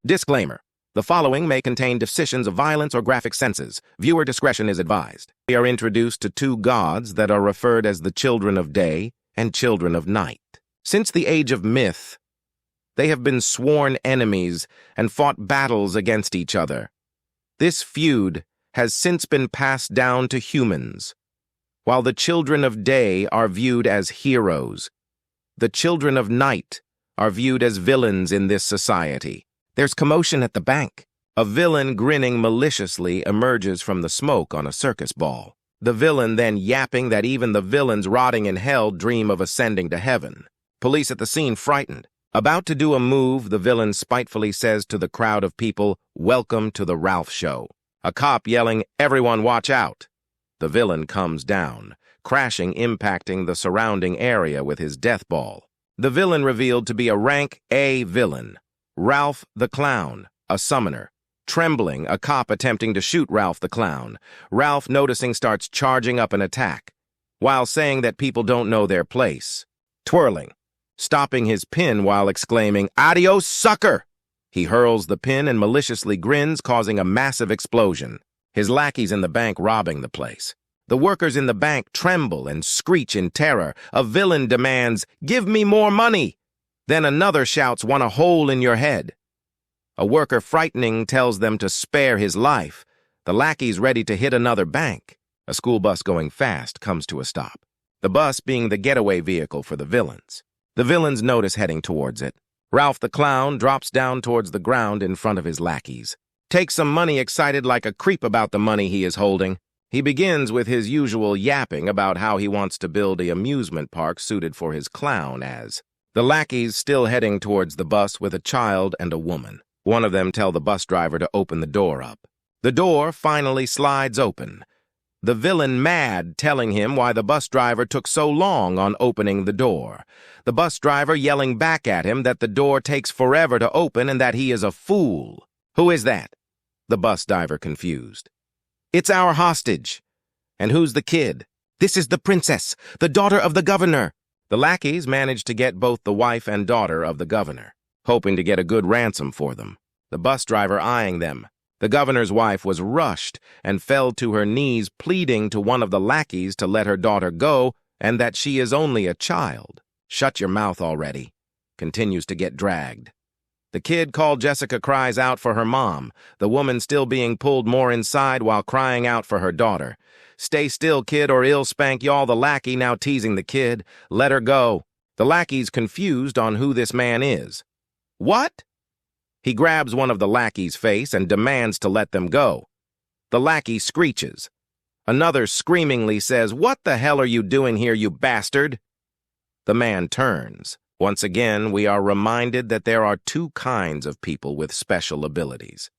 Disclaimer. The following may contain depictions of violence or graphic senses. Viewer discretion is advised. We are introduced to two gods that are referred as the children of day and children of night. Since the age of myth, they have been sworn enemies and fought battles against each other. This feud has since been passed down to humans. While the children of day are viewed as heroes, the children of night are viewed as villains in this society. There's commotion at the bank. A villain grinning maliciously emerges from the smoke on a circus ball. The villain then yapping that even the villains rotting in hell dream of ascending to heaven. Police at the scene frightened. About to do a move, the villain spitefully says to the crowd of people, "Welcome to the Ralph Show." A cop yelling, "Everyone watch out." The villain comes down, crashing, impacting the surrounding area with his death ball. The villain revealed to be a rank A villain. Ralph the Clown, a summoner. Trembling, a cop attempting to shoot Ralph the Clown. Ralph, noticing, starts charging up an attack, while saying that people don't know their place. Twirling, stopping his pin while exclaiming, "Adios, sucker!" He hurls the pin and maliciously grins, causing a massive explosion. His lackeys in the bank robbing the place. The workers in the bank tremble and screech in terror. A villain demands, "Give me more money!" Then another shouts, "Want a hole in your head." A worker frightening tells them to spare his life. The lackeys ready to hit another bank. A school bus going fast comes to a stop, the bus being the getaway vehicle for the villains. The villains notice heading towards it. Ralph the Clown drops down towards the ground in front of his lackeys. Takes some money, excited like a creep about the money he is holding. He begins with his usual yapping about how he wants to build an amusement park suited for his clown as. The lackeys still heading towards the bus with a child and a woman. One of them tell the bus driver to open the door up. The door finally slides open. The villain mad, telling him why the bus driver took so long on opening the door. The bus driver yelling back at him that the door takes forever to open and that he is a fool. "Who is that?" The bus driver confused. "It's our hostage." "And who's the kid?" "This is the princess, the daughter of the governor." The lackeys managed to get both the wife and daughter of the governor, hoping to get a good ransom for them. The bus driver eyeing them. The governor's wife was rushed and fell to her knees, pleading to one of the lackeys to let her daughter go and that she is only a child. "Shut your mouth already." Continues to get dragged. The kid called Jessica cries out for her mom, the woman still being pulled more inside while crying out for her daughter. "Stay still, kid, or I'll spank y'all." The lackey now teasing the kid. "Let her go." The lackey's confused on who this man is. "What?" He grabs one of the lackey's face and demands to let them go. The lackey screeches. Another screamingly says, "What the hell are you doing here, you bastard?" The man turns. Once again, we are reminded that there are two kinds of people with special abilities.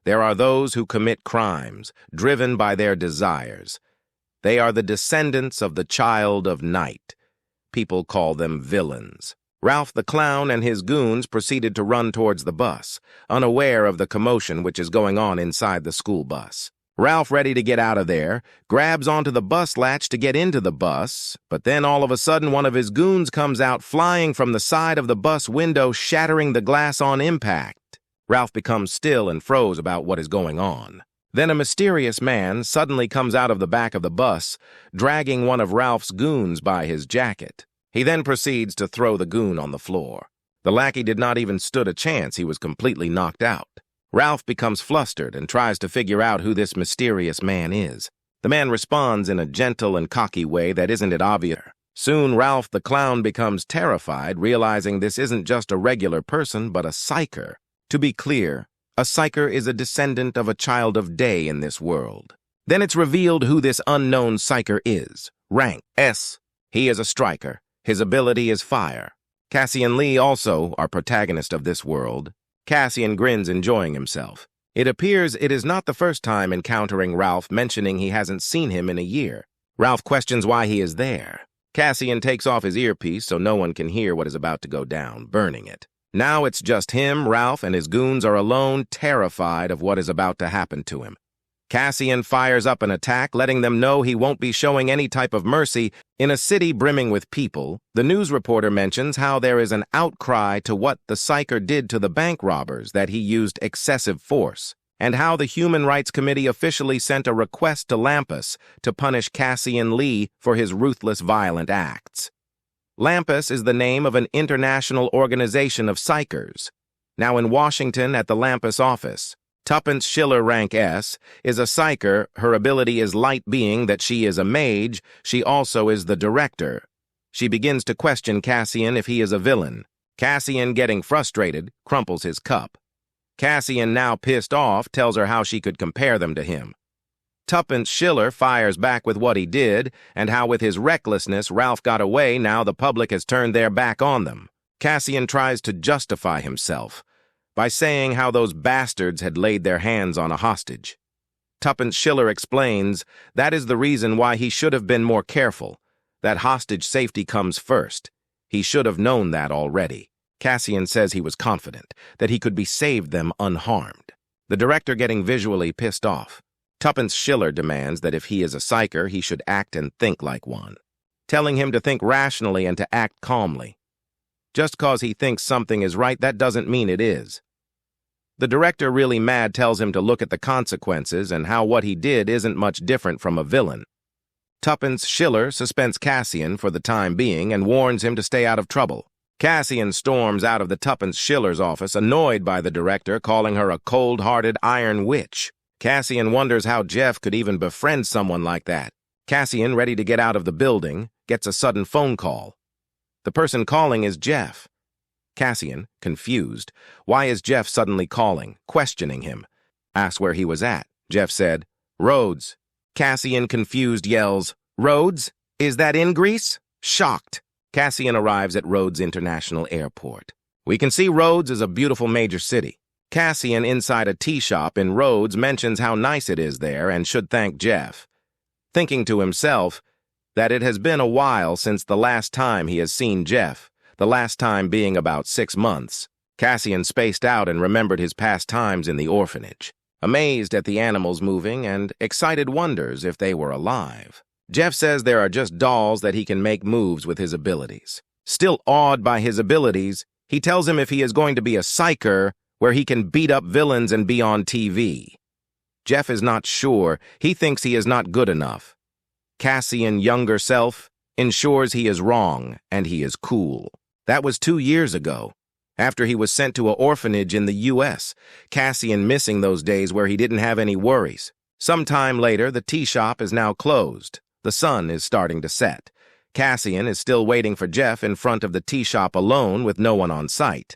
There are those who commit crimes, driven by their desires. They are the descendants of the child of night. People call them villains. Ralph the Clown and his goons proceeded to run towards the bus, unaware of the commotion which is going on inside the school bus. Ralph, ready to get out of there, grabs onto the bus latch to get into the bus, but then all of a sudden one of his goons comes out flying from the side of the bus window, shattering the glass on impact. Ralph becomes still and froze about what is going on. Then a mysterious man suddenly comes out of the back of the bus, dragging one of Ralph's goons by his jacket. He then proceeds to throw the goon on the floor. The lackey did not even stood a chance. He was completely knocked out. Ralph becomes flustered and tries to figure out who this mysterious man is. The man responds in a gentle and cocky way that isn't it obvious. Soon Ralph the Clown becomes terrified, realizing this isn't just a regular person, but a psyker. To be clear, a psyker is a descendant of a child of day in this world. Then it's revealed who this unknown psyker is. Rank S. He is a striker. His ability is fire. Cassian Lee also our protagonist of this world. Cassian grins, enjoying himself. It appears it is not the first time encountering Ralph, mentioning he hasn't seen him in a year. Ralph questions why he is there. Cassian takes off his earpiece so no one can hear what is about to go down, burning it. Now it's just him, Ralph, and his goons are alone, terrified of what is about to happen to him. Cassian fires up an attack, letting them know he won't be showing any type of mercy. In a city brimming with people, the news reporter mentions how there is an outcry to what the psyker did to the bank robbers, that he used excessive force, and how the Human Rights Committee officially sent a request to Lampus to punish Cassian Lee for his ruthless, violent acts. Lampus is the name of an international organization of psychers. Now in Washington at the Lampus office, Tuppence Schiller, rank S, is a psyker. Her ability is light, being that she is a mage. She also is the director. She begins to question Cassian if he is a villain. Cassian, getting frustrated, crumples his cup. Cassian, now pissed off, tells her how she could compare them to him. Tuppence Schiller fires back with what he did, and how with his recklessness Ralph got away. Now the public has turned their back on them. Cassian tries to justify himself by saying how those bastards had laid their hands on a hostage. Tuppence Schiller explains that is the reason why he should have been more careful, that hostage safety comes first. He should have known that already. Cassian says he was confident that he could be saved them unharmed. The director getting visually pissed off. Tuppence Schiller demands that if he is a psyker, he should act and think like one, telling him to think rationally and to act calmly. Just cause he thinks something is right, that doesn't mean it is. The director, really mad, tells him to look at the consequences and how what he did isn't much different from a villain. Tuppence Schiller suspends Cassian for the time being and warns him to stay out of trouble. Cassian storms out of the Tuppence Schiller's office, annoyed by the director, calling her a cold-hearted iron witch. Cassian wonders how Jeff could even befriend someone like that. Cassian, ready to get out of the building, gets a sudden phone call. The person calling is Jeff. Cassian, confused. Why is Jeff suddenly calling, questioning him? Asks where he was at. Jeff said, Rhodes. Cassian, confused, yells, Rhodes? Is that in Greece? Shocked. Cassian arrives at Rhodes International Airport. We can see Rhodes is a beautiful major city. Cassian, inside a tea shop in Rhodes, mentions how nice it is there and should thank Jeff, thinking to himself that it has been a while since the last time he has seen Jeff, the last time being about 6 months. Cassian spaced out and remembered his past times in the orphanage, amazed at the animals moving and excited wonders if they were alive. Jeff says there are just dolls that he can make moves with his abilities. Still awed by his abilities, he tells him if he is going to be a psyker, where he can beat up villains and be on TV. Jeff is not sure. He thinks he is not good enough. Cassian, younger self, ensures he is wrong and he is cool. That was 2 years ago, after he was sent to an orphanage in the U.S., Cassian missing those days where he didn't have any worries. Some time later, the tea shop is now closed. The sun is starting to set. Cassian is still waiting for Jeff in front of the tea shop alone with no one on site.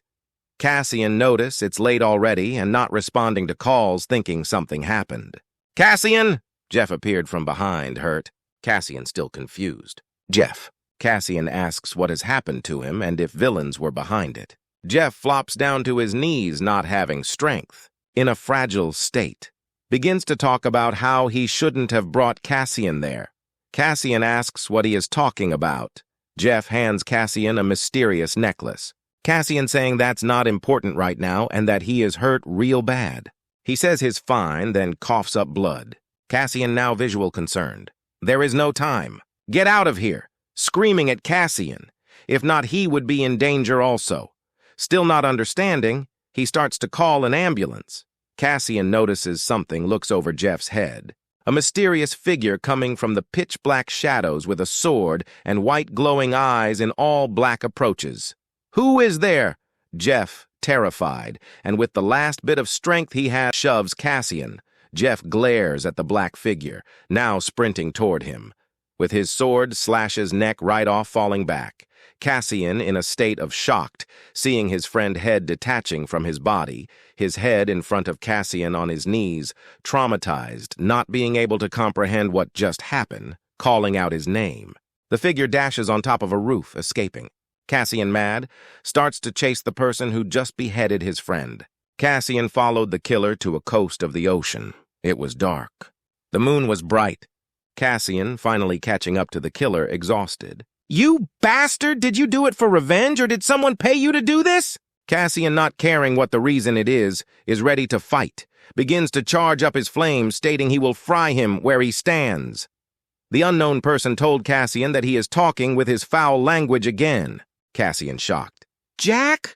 Cassian notices it's late already and not responding to calls, thinking something happened. Cassian! Jeff appeared from behind, hurt. Cassian still confused. Jeff. Cassian asks what has happened to him and if villains were behind it. Jeff flops down to his knees, not having strength, in a fragile state. Begins to talk about how he shouldn't have brought Cassian there. Cassian asks what he is talking about. Jeff hands Cassian a mysterious necklace. Cassian saying that's not important right now and that he is hurt real bad. He says he's fine, then coughs up blood. Cassian now visual concerned. There is no time. Get out of here. Screaming at Cassian. If not, he would be in danger also. Still not understanding, he starts to call an ambulance. Cassian notices something, looks over Jeff's head. A mysterious figure coming from the pitch-black shadows with a sword and white glowing eyes in all black approaches. Who is there? Jeff, terrified, and with the last bit of strength he has, shoves Cassian. Jeff glares at the black figure, now sprinting toward him. With his sword, slashes neck right off, falling back. Cassian, in a state of shock, seeing his friend head detaching from his body, his head in front of Cassian on his knees, traumatized, not being able to comprehend what just happened, calling out his name. The figure dashes on top of a roof, escaping. Cassian, mad, starts to chase the person who just beheaded his friend. Cassian followed the killer to a coast of the ocean. It was dark. The moon was bright. Cassian, finally catching up to the killer, exhausted. You bastard! Did you do it for revenge, or did someone pay you to do this? Cassian, not caring what the reason it is ready to fight, begins to charge up his flames, stating he will fry him where he stands. The unknown person told Cassian that he is talking with his foul language again. Cassian shocked. "Jack?"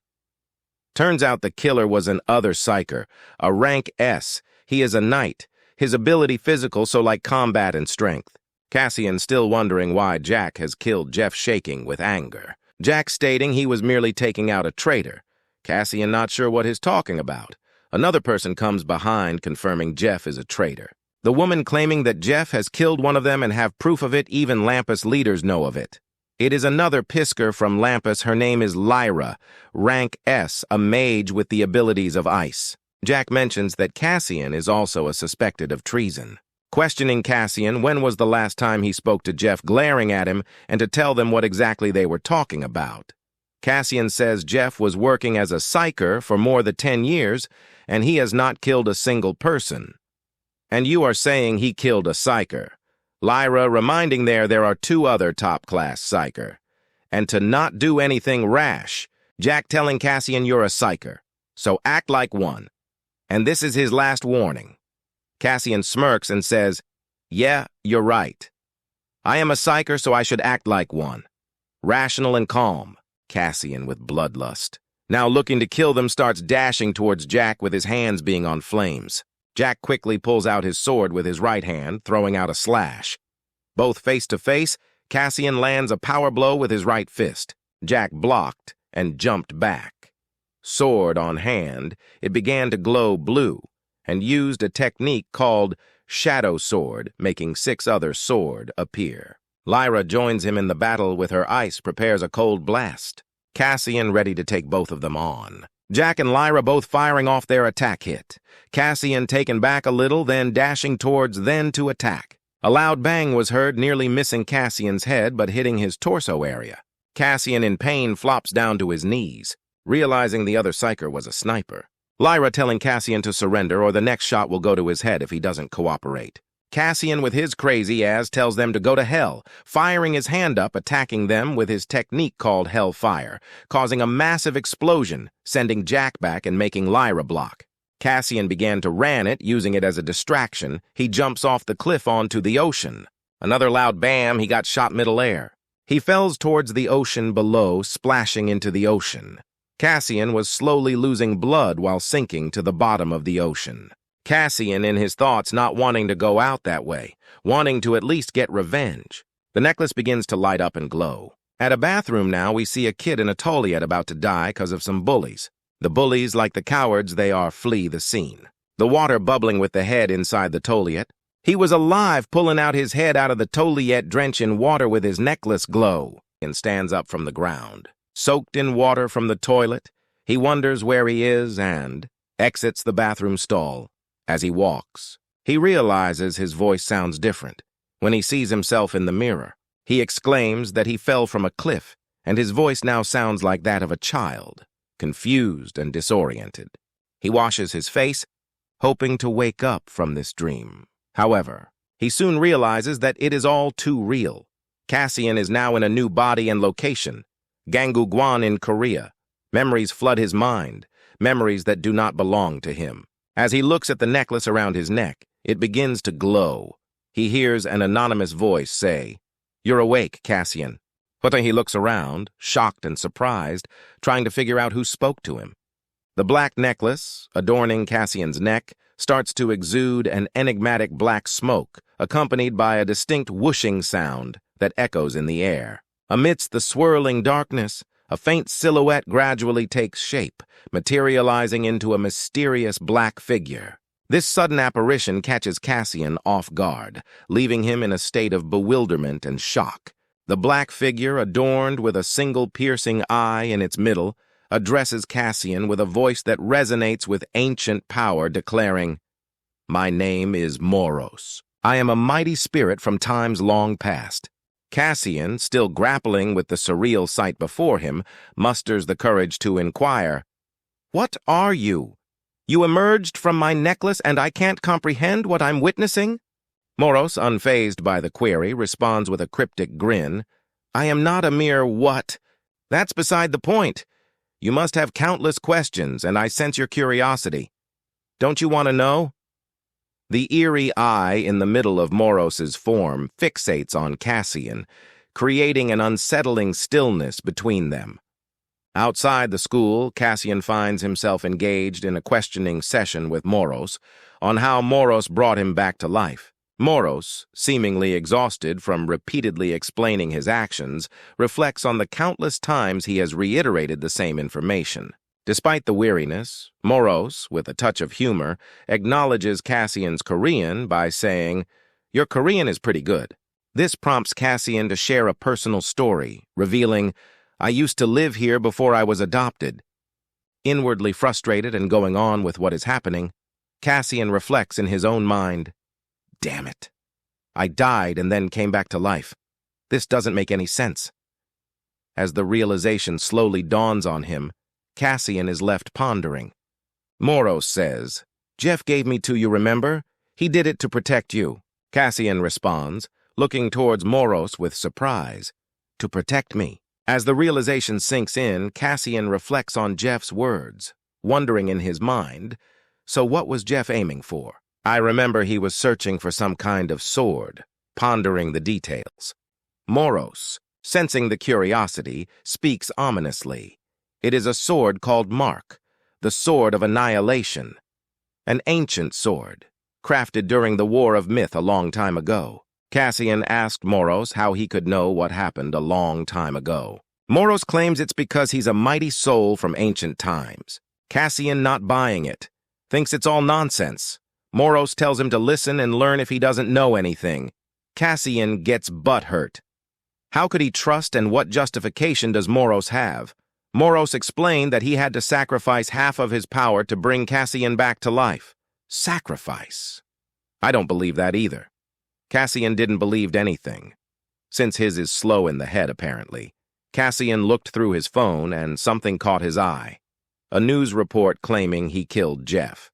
Turns out the killer was an other psyker, a rank S. He is a knight, his ability physical, so like combat and strength. Cassian still wondering why Jack has killed Jeff, shaking with anger. Jack stating he was merely taking out a traitor. Cassian not sure what he's talking about. Another person comes behind, confirming Jeff is a traitor. The woman claiming that Jeff has killed one of them and have proof of it, even Lampus leaders know of it. It is another Pisker from Lampus. Her name is Lyra, rank S, a mage with the abilities of ice. Jack mentions that Cassian is also a suspected of treason. Questioning Cassian when was the last time he spoke to Jeff, glaring at him, and to tell them what exactly they were talking about. Cassian says Jeff was working as a psyker for more than 10 years, and he has not killed a single person. And you are saying he killed a psyker. Lyra reminding there are 2 other top-class psyker. And to not do anything rash, Jack telling Cassian you're a psyker, so act like one. And this is his last warning. Cassian smirks and says, "Yeah, you're right. I am a psyker, so I should act like one. Rational and calm." Cassian with bloodlust, now looking to kill them, starts dashing towards Jack with his hands being on flames. Jack quickly pulls out his sword with his right hand, throwing out a slash. Both face to face, Cassian lands a power blow with his right fist. Jack blocked and jumped back. Sword on hand, it began to glow blue, and used a technique called Shadow Sword, making 6 other sword appear. Lyra joins him in the battle with her ice, prepares a cold blast. Cassian ready to take both of them on. Jack and Lyra both firing off their attack hit. Cassian taken back a little, then dashing towards, then to attack. A loud bang was heard, nearly missing Cassian's head, but hitting his torso area. Cassian in pain flops down to his knees, realizing the other psyker was a sniper. Lyra telling Cassian to surrender or the next shot will go to his head if he doesn't cooperate. Cassian with his crazy ass tells them to go to hell, firing his hand up, attacking them with his technique called Hellfire, causing a massive explosion, sending Jack back and making Lyra block. Cassian began to ran it, using it as a distraction. He jumps off the cliff onto the ocean. Another loud bam, he got shot midair. He falls towards the ocean below, splashing into the ocean. Cassian was slowly losing blood while sinking to the bottom of the ocean. Cassian in his thoughts not wanting to go out that way, wanting to at least get revenge. The necklace begins to light up and glow. At a bathroom now, we see a kid in a toilet about to die because of some bullies. The bullies, like the cowards they are, flee the scene. The water bubbling with the head inside the toilet. He was alive, pulling out his head out of the toilet, drenched in water with his necklace glow, and stands up from the ground. Soaked in water from the toilet, he wonders where he is and exits the bathroom stall. As he walks, he realizes his voice sounds different. When he sees himself in the mirror, he exclaims that he fell from a cliff, and his voice now sounds like that of a child, confused and disoriented. He washes his face, hoping to wake up from this dream. However, he soon realizes that it is all too real. Cassian is now in a new body and location, Gangugwan in Korea. Memories flood his mind, memories that do not belong to him. As he looks at the necklace around his neck, it begins to glow. He hears an anonymous voice say, "You're awake, Cassian." But then he looks around, shocked and surprised, trying to figure out who spoke to him. The black necklace, adorning Cassian's neck, starts to exude an enigmatic black smoke, accompanied by a distinct whooshing sound that echoes in the air. Amidst the swirling darkness, a faint silhouette gradually takes shape, materializing into a mysterious black figure. This sudden apparition catches Cassian off guard, leaving him in a state of bewilderment and shock. The black figure, adorned with a single piercing eye in its middle, addresses Cassian with a voice that resonates with ancient power, declaring, "My name is Moros. I am a mighty spirit from times long past." Cassian, still grappling with the surreal sight before him, musters the courage to inquire, "What are you? You emerged from my necklace and I can't comprehend what I'm witnessing?" Moros, unfazed by the query, responds with a cryptic grin, "I am not a mere what? That's beside the point. You must have countless questions, and I sense your curiosity. Don't you want to know? The eerie eye in the middle of Moros's form fixates on Cassian, creating an unsettling stillness between them. Outside the school, Cassian finds himself engaged in a questioning session with Moros on how Moros brought him back to life. Moros, seemingly exhausted from repeatedly explaining his actions, reflects on the countless times he has reiterated the same information. Despite the weariness, Moros, with a touch of humor, acknowledges Cassian's Korean by saying, "Your Korean is pretty good." This prompts Cassian to share a personal story, revealing, "I used to live here before I was adopted." Inwardly frustrated and going on with what is happening, Cassian reflects in his own mind, "Damn it. I died and then came back to life. This doesn't make any sense." As the realization slowly dawns on him, Cassian is left pondering. Moros says, "Jeff gave me to you, remember? He did it to protect you." Cassian responds, looking towards Moros with surprise. "To protect me." As the realization sinks in, Cassian reflects on Jeff's words, wondering in his mind, so what was Jeff aiming for? I remember he was searching for some kind of sword, pondering the details. Moros, sensing the curiosity, speaks ominously. It is a sword called Mark, the Sword of Annihilation. An ancient sword, crafted during the War of Myth a long time ago. Cassian asked Moros how he could know what happened a long time ago. Moros claims it's because he's a mighty soul from ancient times. Cassian not buying it, thinks it's all nonsense. Moros tells him to listen and learn if he doesn't know anything. Cassian gets butthurt. How could he trust, and what justification does Moros have? Moros explained that he had to sacrifice half of his power to bring Cassian back to life. Sacrifice? I don't believe that either. Cassian didn't believe anything. Since his is slow in the head, apparently. Cassian looked through his phone and something caught his eye. A news report claiming he killed Jeff.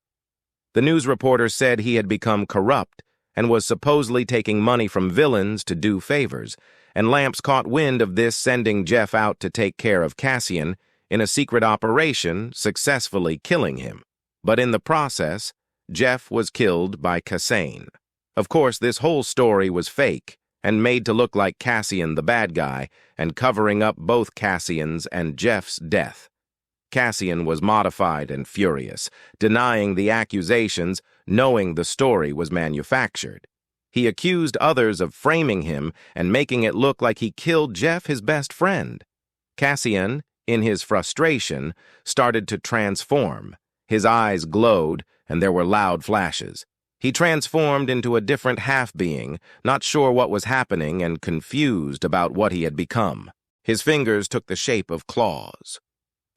The news reporter said he had become corrupt and was supposedly taking money from villains to do favors, and Lamps caught wind of this, sending Jeff out to take care of Cassian in a secret operation, successfully killing him. But in the process, Jeff was killed by Cassian. Of course, this whole story was fake and made to look like Cassian the bad guy and covering up both Cassian's and Jeff's death. Cassian was modified and furious, denying the accusations, knowing the story was manufactured. He accused others of framing him and making it look like he killed Jeff, his best friend. Cassian, in his frustration, started to transform. His eyes glowed, and there were loud flashes. He transformed into a different half-being, not sure what was happening and confused about what he had become. His fingers took the shape of claws,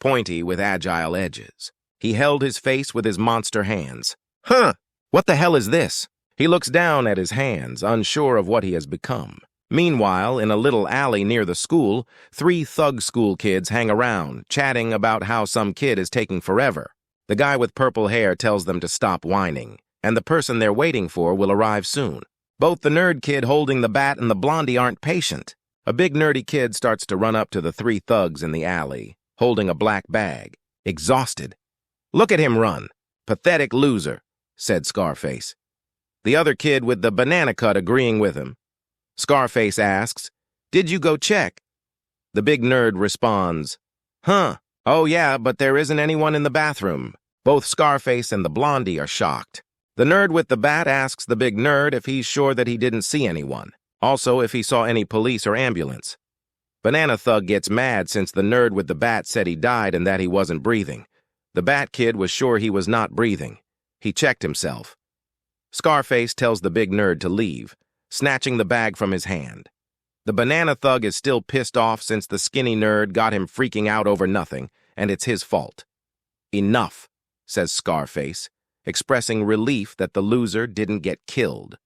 pointy with agile edges. He held his face with his monster hands. Huh! What the hell is this? He looks down at his hands, unsure of what he has become. Meanwhile, in a little alley near the school, 3 thug school kids hang around, chatting about how some kid is taking forever. The guy with purple hair tells them to stop whining, and the person they're waiting for will arrive soon. Both the nerd kid holding the bat and the blondie aren't patient. A big nerdy kid starts to run up to the 3 thugs in the alley, holding a black bag, exhausted. "Look at him run. Pathetic loser," said Scarface. The other kid with the banana cut agreeing with him. Scarface asks, "Did you go check?" The big nerd responds, "Huh, oh yeah, but there isn't anyone in the bathroom." Both Scarface and the blondie are shocked. The nerd with the bat asks the big nerd if he's sure that he didn't see anyone. Also, if he saw any police or ambulance. Banana Thug gets mad since the nerd with the bat said he died and that he wasn't breathing. The bat kid was sure he was not breathing. He checked himself. Scarface tells the big nerd to leave, snatching the bag from his hand. The Banana Thug is still pissed off since the skinny nerd got him freaking out over nothing, and it's his fault. "Enough," says Scarface, expressing relief that the loser didn't get killed.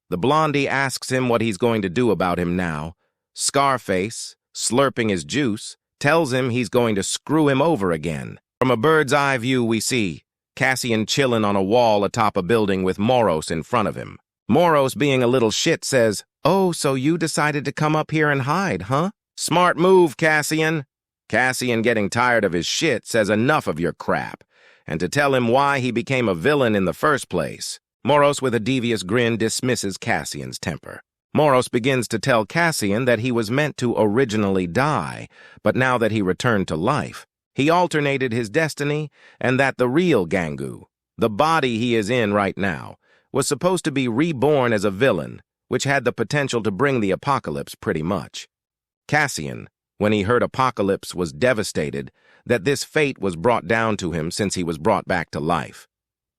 The blondie asks him what he's going to do about him now. Scarface, slurping his juice, tells him he's going to screw him over again. From a bird's eye view we see Cassian chillin' on a wall atop a building with Moros in front of him. Moros, being a little shit, says, "Oh, so you decided to come up here and hide, huh? Smart move, Cassian." Cassian, getting tired of his shit, says enough of your crap, and to tell him why he became a villain in the first place. Moros, with a devious grin, dismisses Cassian's temper. Moros begins to tell Cassian that he was meant to originally die, but now that he returned to life, he alternated his destiny, and that the real Gangu, the body he is in right now, was supposed to be reborn as a villain, which had the potential to bring the apocalypse pretty much. Cassian, when he heard Apocalypse, was devastated that this fate was brought down to him since he was brought back to life.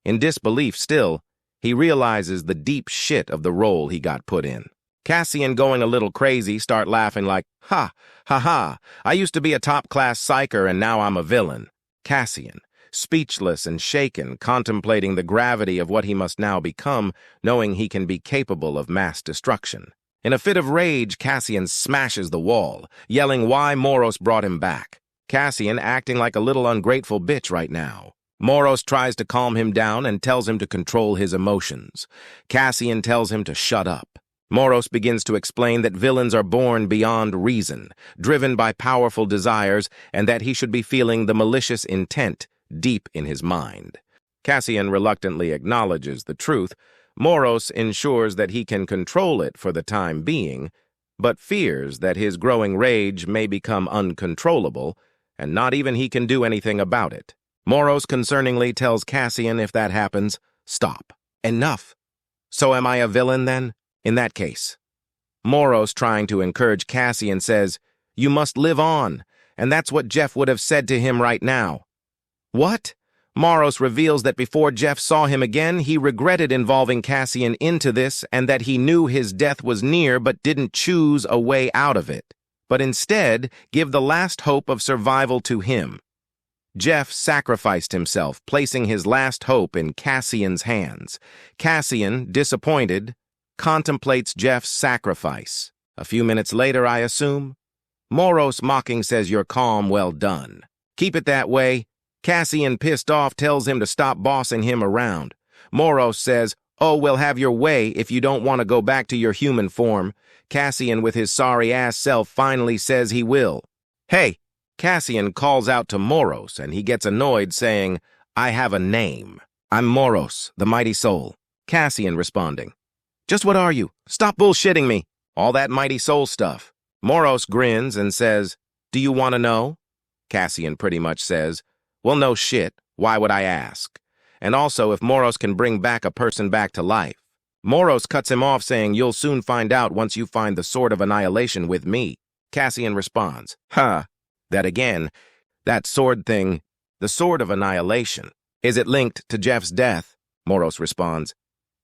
In disbelief still, he realizes the deep shit of the role he got put in. Cassian, going a little crazy, start laughing like, ha, ha, ha, I used to be a top-class psyker and now I'm a villain. Cassian, speechless and shaken, contemplating the gravity of what he must now become, knowing he can be capable of mass destruction. In a fit of rage, Cassian smashes the wall, yelling why Moros brought him back. Cassian acting like a little ungrateful bitch right now. Moros tries to calm him down and tells him to control his emotions. Cassian tells him to shut up. Moros begins to explain that villains are born beyond reason, driven by powerful desires, and that he should be feeling the malicious intent deep in his mind. Cassian reluctantly acknowledges the truth. Moros ensures that he can control it for the time being, but fears that his growing rage may become uncontrollable, and not even he can do anything about it. Moros concerningly tells Cassian if that happens, stop. Enough. So am I a villain then? In that case. Moros, trying to encourage Cassian, says, you must live on, and that's what Jeff would have said to him right now. What? Moros reveals that before Jeff saw him again, he regretted involving Cassian into this and that he knew his death was near but didn't choose a way out of it, but instead give the last hope of survival to him. Jeff sacrificed himself, placing his last hope in Cassian's hands. Cassian, disappointed, contemplates Jeff's sacrifice. A few minutes later, I assume. Moros, mocking, says, you're calm, well done. Keep it that way. Cassian, pissed off, tells him to stop bossing him around. Moros says, oh, we'll have your way if you don't want to go back to your human form. Cassian, with his sorry-ass self, finally says he will. Hey, Cassian calls out to Moros, and he gets annoyed, saying, I have a name. I'm Moros, the mighty soul. Cassian responding, just what are you? Stop bullshitting me. All that mighty soul stuff. Moros grins and says, do you want to know? Cassian pretty much says, well, no shit. Why would I ask? And also, if Moros can bring back a person back to life. Moros cuts him off, saying, you'll soon find out once you find the Sword of Annihilation with me. Cassian responds, huh, that again, that sword thing, the Sword of Annihilation. Is it linked to Jeff's death? Moros responds,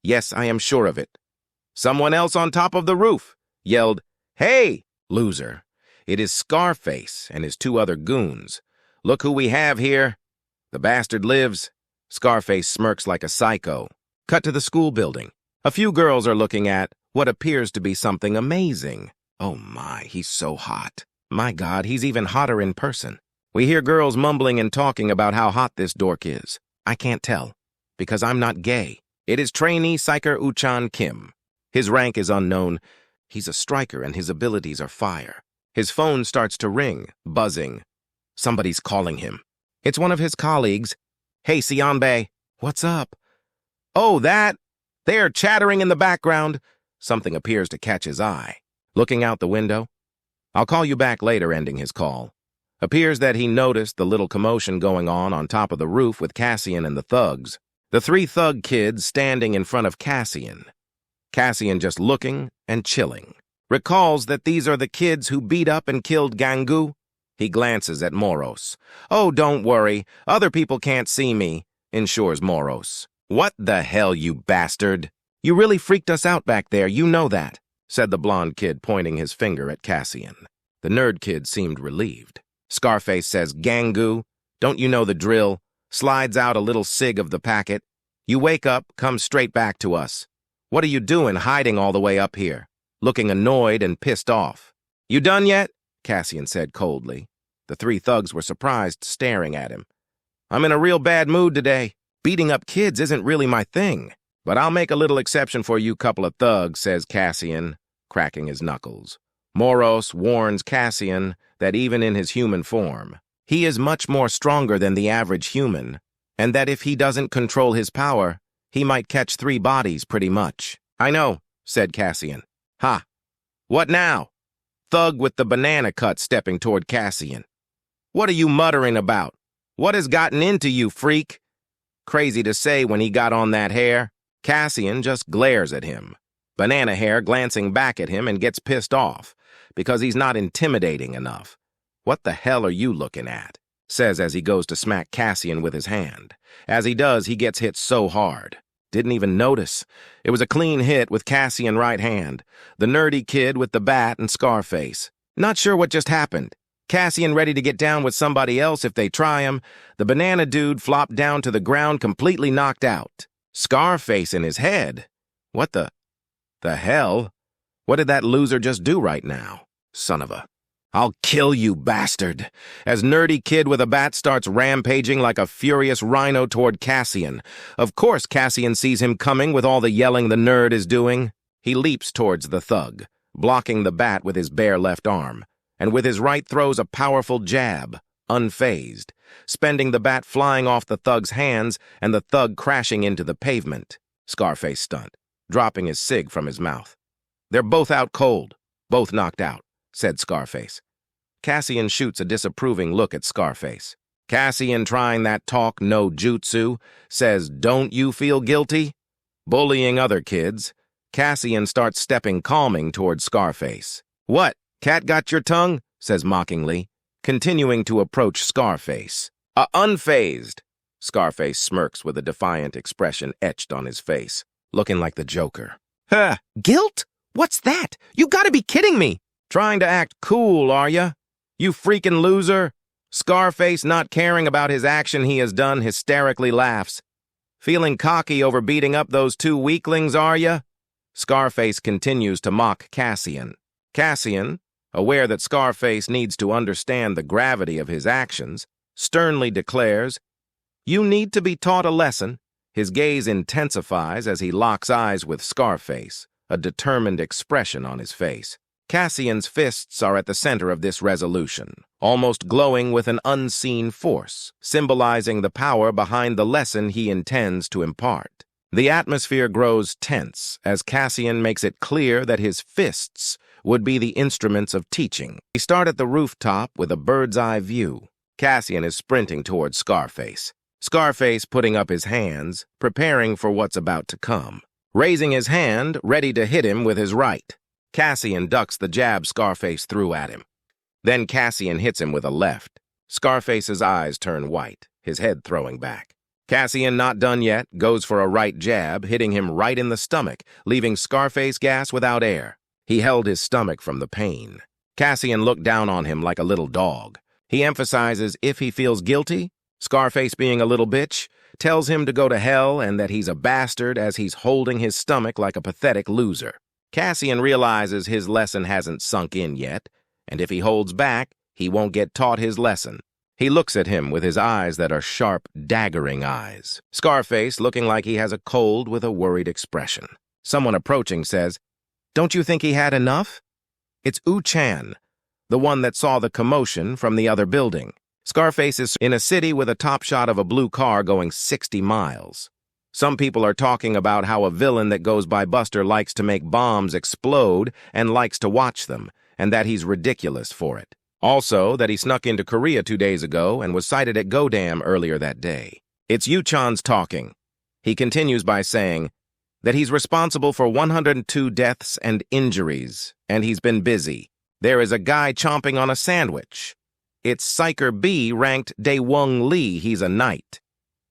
yes, I am sure of it. Someone else on top of the roof yelled, hey, loser. It is Scarface and his two other goons. Look who we have here. The bastard lives. Scarface smirks like a psycho. Cut to the school building. A few girls are looking at what appears to be something amazing. Oh my, he's so hot. My God, he's even hotter in person. We hear girls mumbling and talking about how hot this dork is. I can't tell, because I'm not gay. It is trainee psyker Uchan Kim. His rank is unknown. He's a striker and his abilities are fire. His phone starts to ring, buzzing. Somebody's calling him. It's one of his colleagues. Hey, Sionbei. What's up? Oh, that? They're chattering in the background. Something appears to catch his eye. Looking out the window. I'll call you back later, ending his call. Appears that he noticed the little commotion going on top of the roof with Cassian and the thugs. The three thug kids standing in front of Cassian. Cassian just looking and chilling. Recalls that these are the kids who beat up and killed Gangu. He glances at Moros. Oh, don't worry. Other people can't see me, ensures Moros. What the hell, you bastard? You really freaked us out back there, you know that, said the blonde kid, pointing his finger at Cassian. The nerd kid seemed relieved. Scarface says, Gangu, don't you know the drill? Slides out a little cig of the packet. You wake up, come straight back to us. What are you doing hiding all the way up here? Looking annoyed and pissed off. You done yet? Cassian said coldly. The three thugs were surprised, staring at him. I'm in a real bad mood today. Beating up kids isn't really my thing. But I'll make a little exception for you couple of thugs, says Cassian, cracking his knuckles. Moros warns Cassian that even in his human form, he is much more stronger than the average human. and that if he doesn't control his power, he might catch 3 bodies pretty much. I know, said Cassian. Ha! What now? Thug with the banana cut stepping toward Cassian. What are you muttering about? What has gotten into you, freak? Crazy to say when he got on that hair. Cassian just glares at him. Banana Hair glancing back at him and gets pissed off because he's not intimidating enough. What the hell are you looking at? Says as he goes to smack Cassian with his hand. As he does, he gets hit so hard. Didn't even notice. It was a clean hit with Cassian right hand. The nerdy kid with the bat and Scarface. Not sure what just happened. Cassian ready to get down with somebody else if they try him. The banana dude flopped down to the ground completely knocked out. Scarface in his head. What the hell? What did that loser just do right now? Son of a... I'll kill you, bastard, as nerdy kid with a bat starts rampaging like a furious rhino toward Cassian. Of course Cassian sees him coming with all the yelling the nerd is doing. He leaps towards the thug, blocking the bat with his bare left arm, and with his right throws a powerful jab, unfazed, spending the bat flying off the thug's hands and the thug crashing into the pavement. Scarface stunned, dropping his cig from his mouth. They're both out cold, both knocked out, said Scarface. Cassian shoots a disapproving look at Scarface. Cassian, trying that talk no jutsu, says, "Don't you feel guilty?" Bullying other kids, Cassian starts stepping calming towards Scarface. "What, cat got your tongue?" says mockingly, continuing to approach Scarface. Unfazed." Scarface smirks with a defiant expression etched on his face, looking like the Joker. "Huh, guilt? What's that? You gotta be kidding me! Trying to act cool, are ya? You freaking loser!" Scarface, not caring about his action he has done, hysterically laughs. "Feeling cocky over beating up those 2 weaklings, are ya?" Scarface continues to mock Cassian. Cassian, aware that Scarface needs to understand the gravity of his actions, sternly declares, "You need to be taught a lesson." His gaze intensifies as he locks eyes with Scarface, a determined expression on his face. Cassian's fists are at the center of this resolution, almost glowing with an unseen force, symbolizing the power behind the lesson he intends to impart. The atmosphere grows tense as Cassian makes it clear that his fists would be the instruments of teaching. We start at the rooftop with a bird's-eye view. Cassian is sprinting towards Scarface. Scarface putting up his hands, preparing for what's about to come. Raising his hand, ready to hit him with his right. Cassian ducks the jab Scarface threw at him. Then Cassian hits him with a left. Scarface's eyes turn white, his head throwing back. Cassian, not done yet, goes for a right jab, hitting him right in the stomach, leaving Scarface gas without air. He held his stomach from the pain. Cassian looked down on him like a little dog. He emphasizes if he feels guilty, Scarface being a little bitch, tells him to go to hell and that he's a bastard as he's holding his stomach like a pathetic loser. Cassian realizes his lesson hasn't sunk in yet, and if he holds back, he won't get taught his lesson. He looks at him with his eyes that are sharp, daggering eyes. Scarface looking like he has a cold with a worried expression. Someone approaching says, "Don't you think he had enough?" It's U-chan, the one that saw the commotion from the other building. Scarface is in a city with a top shot of a blue car going 60 miles. Some people are talking about how a villain that goes by Buster likes to make bombs explode and likes to watch them, and that he's ridiculous for it. Also, that he snuck into Korea 2 days ago and was sighted at Godam earlier that day. It's Yu-chan's talking. He continues by saying that he's responsible for 102 deaths and injuries, and he's been busy. There is a guy chomping on a sandwich. It's Psyker B ranked Daewung Lee, he's a knight.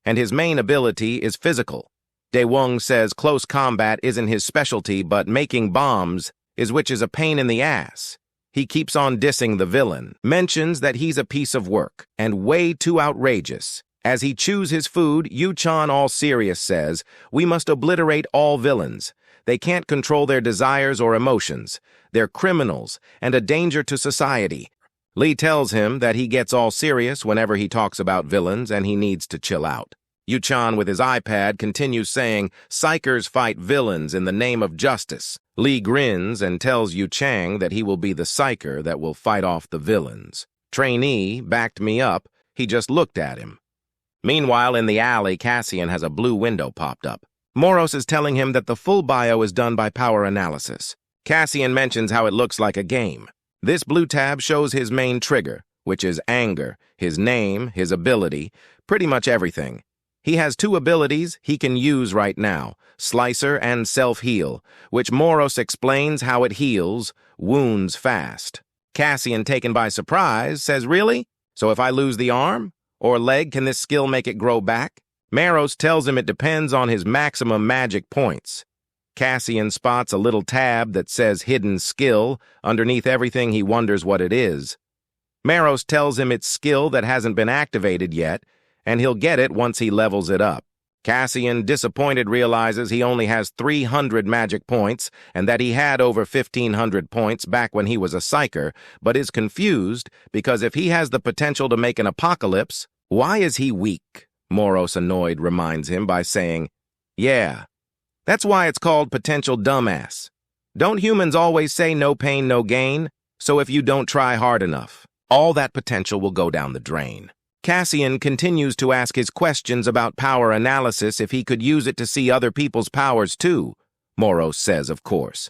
And his main ability is physical. Daewung says close combat isn't his specialty, but making bombs is, which is a pain in the ass. He keeps on dissing the villain, mentions that he's a piece of work, and way too outrageous. As he chews his food, Yu-chan all serious says, "We must obliterate all villains. They can't control their desires or emotions. They're criminals and a danger to society." Lee tells him that he gets all serious whenever he talks about villains and he needs to chill out. Yu-chan with his iPad continues saying, "Psychers fight villains in the name of justice." Lee grins and tells Yu-chang that he will be the psycher that will fight off the villains. Trainee backed me up, he just looked at him. Meanwhile, in the alley, Cassian has a blue window popped up. Moros is telling him that the full bio is done by power analysis. Cassian mentions how it looks like a game. This blue tab shows his main trigger, which is anger, his name, his ability, pretty much everything. He has 2 abilities he can use right now, Slicer and Self-Heal, which Moros explains how it heals wounds fast. Cassian, taken by surprise, says, "Really? So if I lose the arm or leg, can this skill make it grow back?" Moros tells him it depends on his maximum magic points. Cassian spots a little tab that says Hidden Skill. Underneath everything, he wonders what it is. Moros tells him it's skill that hasn't been activated yet, and he'll get it once he levels it up. Cassian, disappointed, realizes he only has 300 magic points and that he had over 1,500 points back when he was a psyker, but is confused because if he has the potential to make an apocalypse, why is he weak? Moros, annoyed, reminds him by saying, "Yeah, that's why it's called potential dumbass. Don't humans always say no pain, no gain? So if you don't try hard enough, all that potential will go down the drain." Cassian continues to ask his questions about power analysis if he could use it to see other people's powers too. Moros says, of course.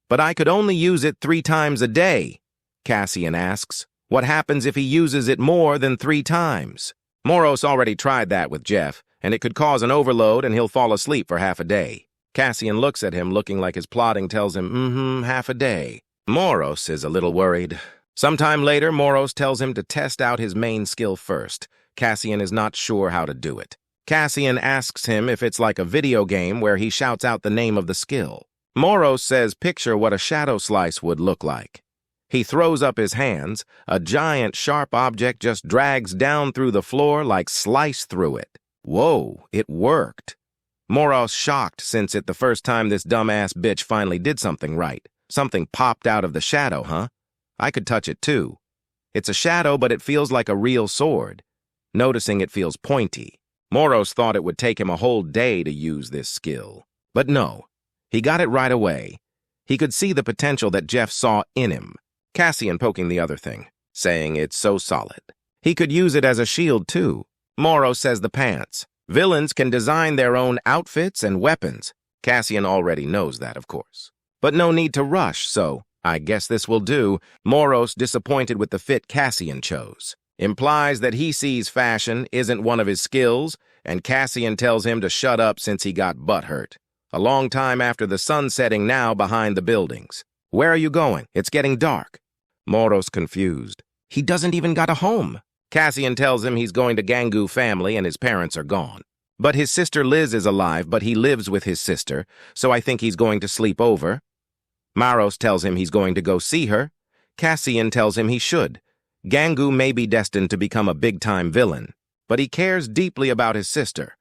"But I could only use it 3 times a day." Cassian asks, what happens if he uses it more than 3 times? Moros already tried that with Jeff, and it could cause an overload and he'll fall asleep for half a day. Cassian looks at him, looking like his plotting tells him, half a day. Moros is a little worried. Sometime later, Moros tells him to test out his main skill first. Cassian is not sure how to do it. Cassian asks him if it's like a video game where he shouts out the name of the skill. Moros says picture what a shadow slice would look like. He throws up his hands. A giant sharp object just drags down through the floor like slice through it. Whoa, it worked. Moros shocked since it's the first time this dumbass bitch finally did something right. Something popped out of the shadow, huh? I could touch it too. It's a shadow, but it feels like a real sword. Noticing it feels pointy. Moros thought it would take him a whole day to use this skill. But no, he got it right away. He could see the potential that Jeff saw in him. Cassian poking the other thing, saying it's so solid. He could use it as a shield too. Moros says the pants. Villains can design their own outfits and weapons. Cassian already knows that, of course. But no need to rush, so I guess this will do. Moros, disappointed with the fit Cassian chose, implies that he sees fashion isn't one of his skills, and Cassian tells him to shut up since he got butthurt. A long time after the sun setting now behind the buildings. Where are you going? It's getting dark. Moros confused. He doesn't even got a home. Cassian tells him he's going to Gangu family and his parents are gone. But his sister Liz is alive, but he lives with his sister, so I think he's going to sleep over. Moros tells him he's going to go see her. Cassian tells him he should. Gangu may be destined to become a big-time villain, but he cares deeply about his sister.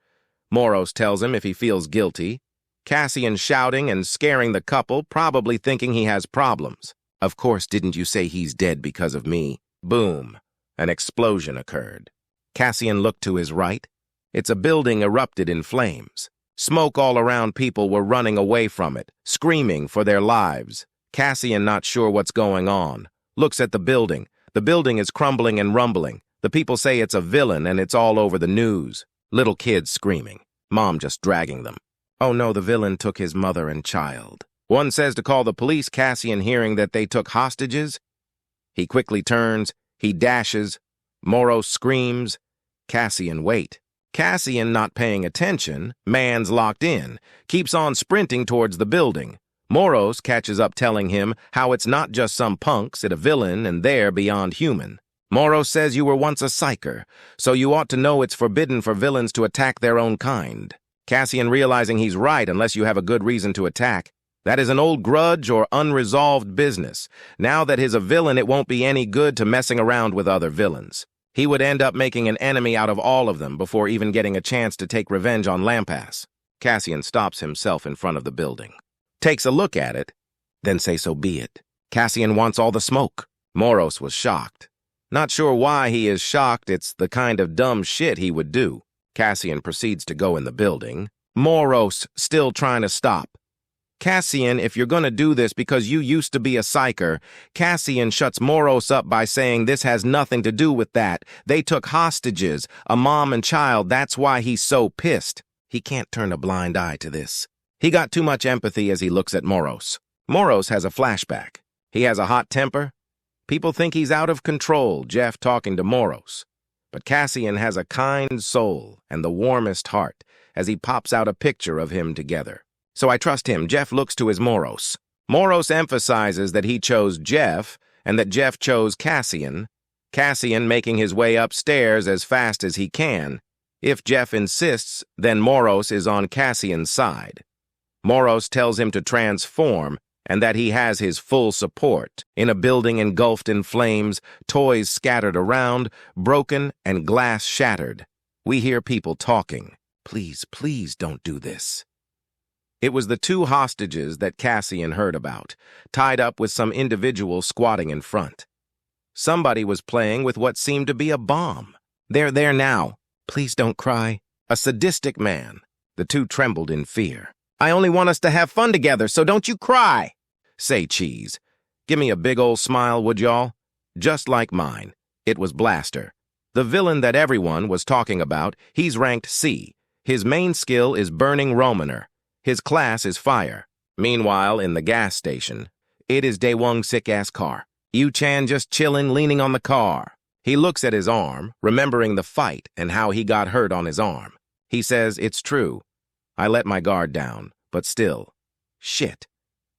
Moros tells him if he feels guilty. Cassian shouting and scaring the couple, probably thinking he has problems. Of course, didn't you say he's dead because of me? Boom. An explosion occurred. Cassian looked to his right. It's a building erupted in flames. Smoke all around, people were running away from it, screaming for their lives. Cassian, not sure what's going on, looks at the building. The building is crumbling and rumbling. The people say it's a villain and it's all over the news. Little kids screaming. Mom just dragging them. Oh no, the villain took his mother and child. One says to call the police. Cassian, hearing that they took hostages. He quickly turns. He dashes. Moros screams. Cassian, wait. Cassian, not paying attention, man's locked in, keeps on sprinting towards the building. Moros catches up, telling him how it's not just some punks, it's a villain and they're beyond human. Moros says you were once a psyker, so you ought to know it's forbidden for villains to attack their own kind. Cassian, realizing he's right unless you have a good reason to attack. That is an old grudge or unresolved business. Now that he's a villain, it won't be any good to messing around with other villains. He would end up making an enemy out of all of them before even getting a chance to take revenge on Lampas. Cassian stops himself in front of the building. Takes a look at it, then say so be it. Cassian wants all the smoke. Moros was shocked. Not sure why he is shocked, it's the kind of dumb shit he would do. Cassian proceeds to go in the building. Moros still trying to stop. Cassian, if you're gonna do this because you used to be a psyker, Cassian shuts Moros up by saying this has nothing to do with that. They took hostages, a mom and child, that's why he's so pissed. He can't turn a blind eye to this. He got too much empathy as he looks at Moros. Moros has a flashback. He has a hot temper. People think he's out of control, Jeff talking to Moros. But Cassian has a kind soul and the warmest heart as he pops out a picture of him together. So I trust him. Jeff looks to his Moros. Moros emphasizes that he chose Jeff and that Jeff chose Cassian. Cassian making his way upstairs as fast as he can. If Jeff insists, then Moros is on Cassian's side. Moros tells him to transform and that he has his full support. In a building engulfed in flames, toys scattered around, broken and glass shattered. We hear people talking. Please, please don't do this. It was the two hostages that Cassian heard about, tied up with some individual squatting in front. Somebody was playing with what seemed to be a bomb. They're there now. Please don't cry. A sadistic man. The two trembled in fear. I only want us to have fun together, so don't you cry. Say cheese. Give me a big old smile, would y'all? Just like mine. It was Blaster. The villain that everyone was talking about, he's ranked C. His main skill is burning Romaner. His class is fire. Meanwhile, in the gas station, it is Daewon's sick-ass car. Yu-chan just chilling, leaning on the car. He looks at his arm, remembering the fight and how he got hurt on his arm. He says, it's true. I let my guard down, but still. Shit.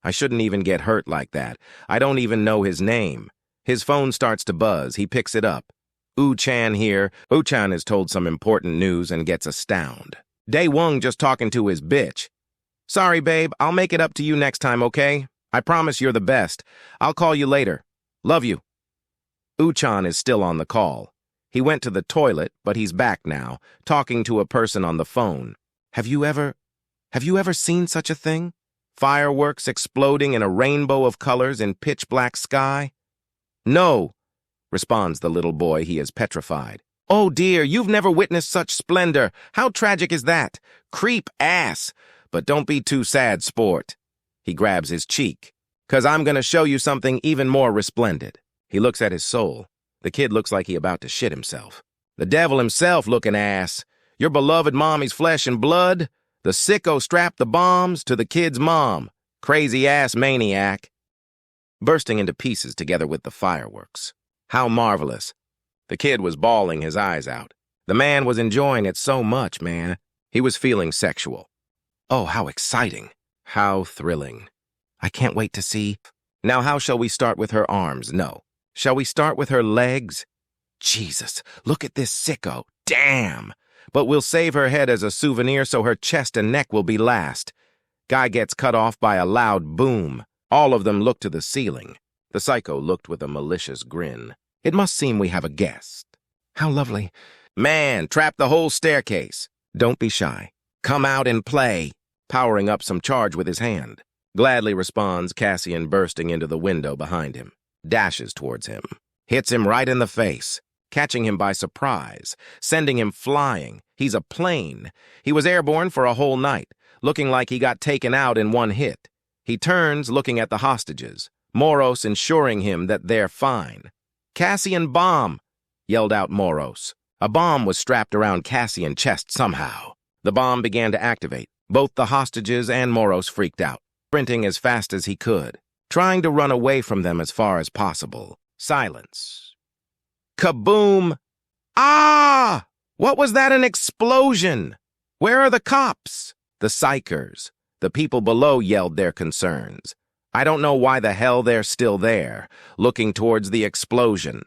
I shouldn't even get hurt like that. I don't even know his name. His phone starts to buzz. He picks it up. Yu-chan here. Yu-chan is told some important news and gets astounded. Daewon just talking to his bitch. Sorry, babe. I'll make it up to you next time, okay? I promise you're the best. I'll call you later. Love you. Yu-chan is still on the call. He went to the toilet, but he's back now, talking to a person on the phone. Have you ever seen such a thing? Fireworks exploding in a rainbow of colors in pitch-black sky? No, responds the little boy. He is petrified. Oh dear, you've never witnessed such splendor. How tragic is that? Creep ass. But don't be too sad, sport. He grabs his cheek. 'Cause I'm gonna show you something even more resplendent. He looks at his soul. The kid looks like he about to shit himself. The devil himself looking ass. Your beloved mommy's flesh and blood. The sicko strapped the bombs to the kid's mom. Crazy-ass maniac. Bursting into pieces together with the fireworks. How marvelous. The kid was bawling his eyes out. The man was enjoying it so much, man. He was feeling sexual. Oh, how exciting. How thrilling. I can't wait to see. Now, how shall we start with her arms? No. Shall we start with her legs? Jesus, look at this sicko. Damn. But we'll save her head as a souvenir so her chest and neck will be last. Guy gets cut off by a loud boom. All of them look to the ceiling. The psycho looked with a malicious grin. It must seem we have a guest. How lovely. Man, trap the whole staircase. Don't be shy. Come out and play. Powering up some charge with his hand. Gladly responds Cassian, bursting into the window behind him. Dashes towards him. Hits him right in the face. Catching him by surprise. Sending him flying. He's a plane. He was airborne for a whole night. Looking like he got taken out in one hit. He turns, looking at the hostages. Moros ensuring him that they're fine. Cassian bomb, yelled out Moros. A bomb was strapped around Cassian's chest somehow. The bomb began to activate. Both the hostages and Moros freaked out, sprinting as fast as he could, trying to run away from them as far as possible. Silence. Kaboom! Ah! What was that, an explosion? Where are the cops? The psychers. The people below yelled their concerns. I don't know why the hell they're still there, looking towards the explosion.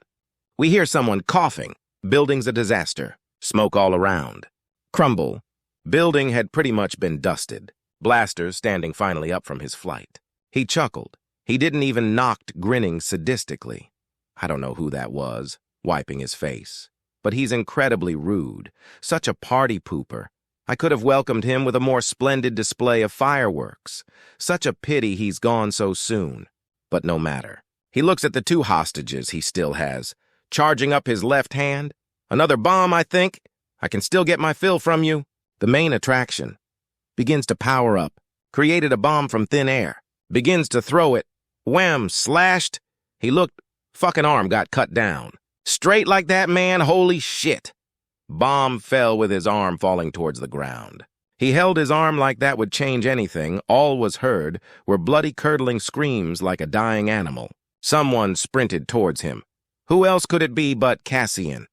We hear someone coughing. Building's a disaster. Smoke all around. Crumble. Building had pretty much been dusted. Blaster standing finally up from his flight. He chuckled. He didn't even knocked, grinning sadistically. I don't know who that was, wiping his face. But he's incredibly rude. Such a party pooper. I could have welcomed him with a more splendid display of fireworks. Such a pity he's gone so soon. But no matter. He looks at the two hostages he still has, charging up his left hand. Another bomb, I think. I can still get my fill from you. The main attraction begins to power up. created a bomb from thin air, begins to throw it. Wham, slashed. He looked, fucking arm got cut down. Straight like that, man, holy shit. Bomb fell with his arm falling towards the ground. He held his arm like that would change anything. All was heard were bloody curdling screams like a dying animal. Someone sprinted towards him. Who else could it be but Cassian?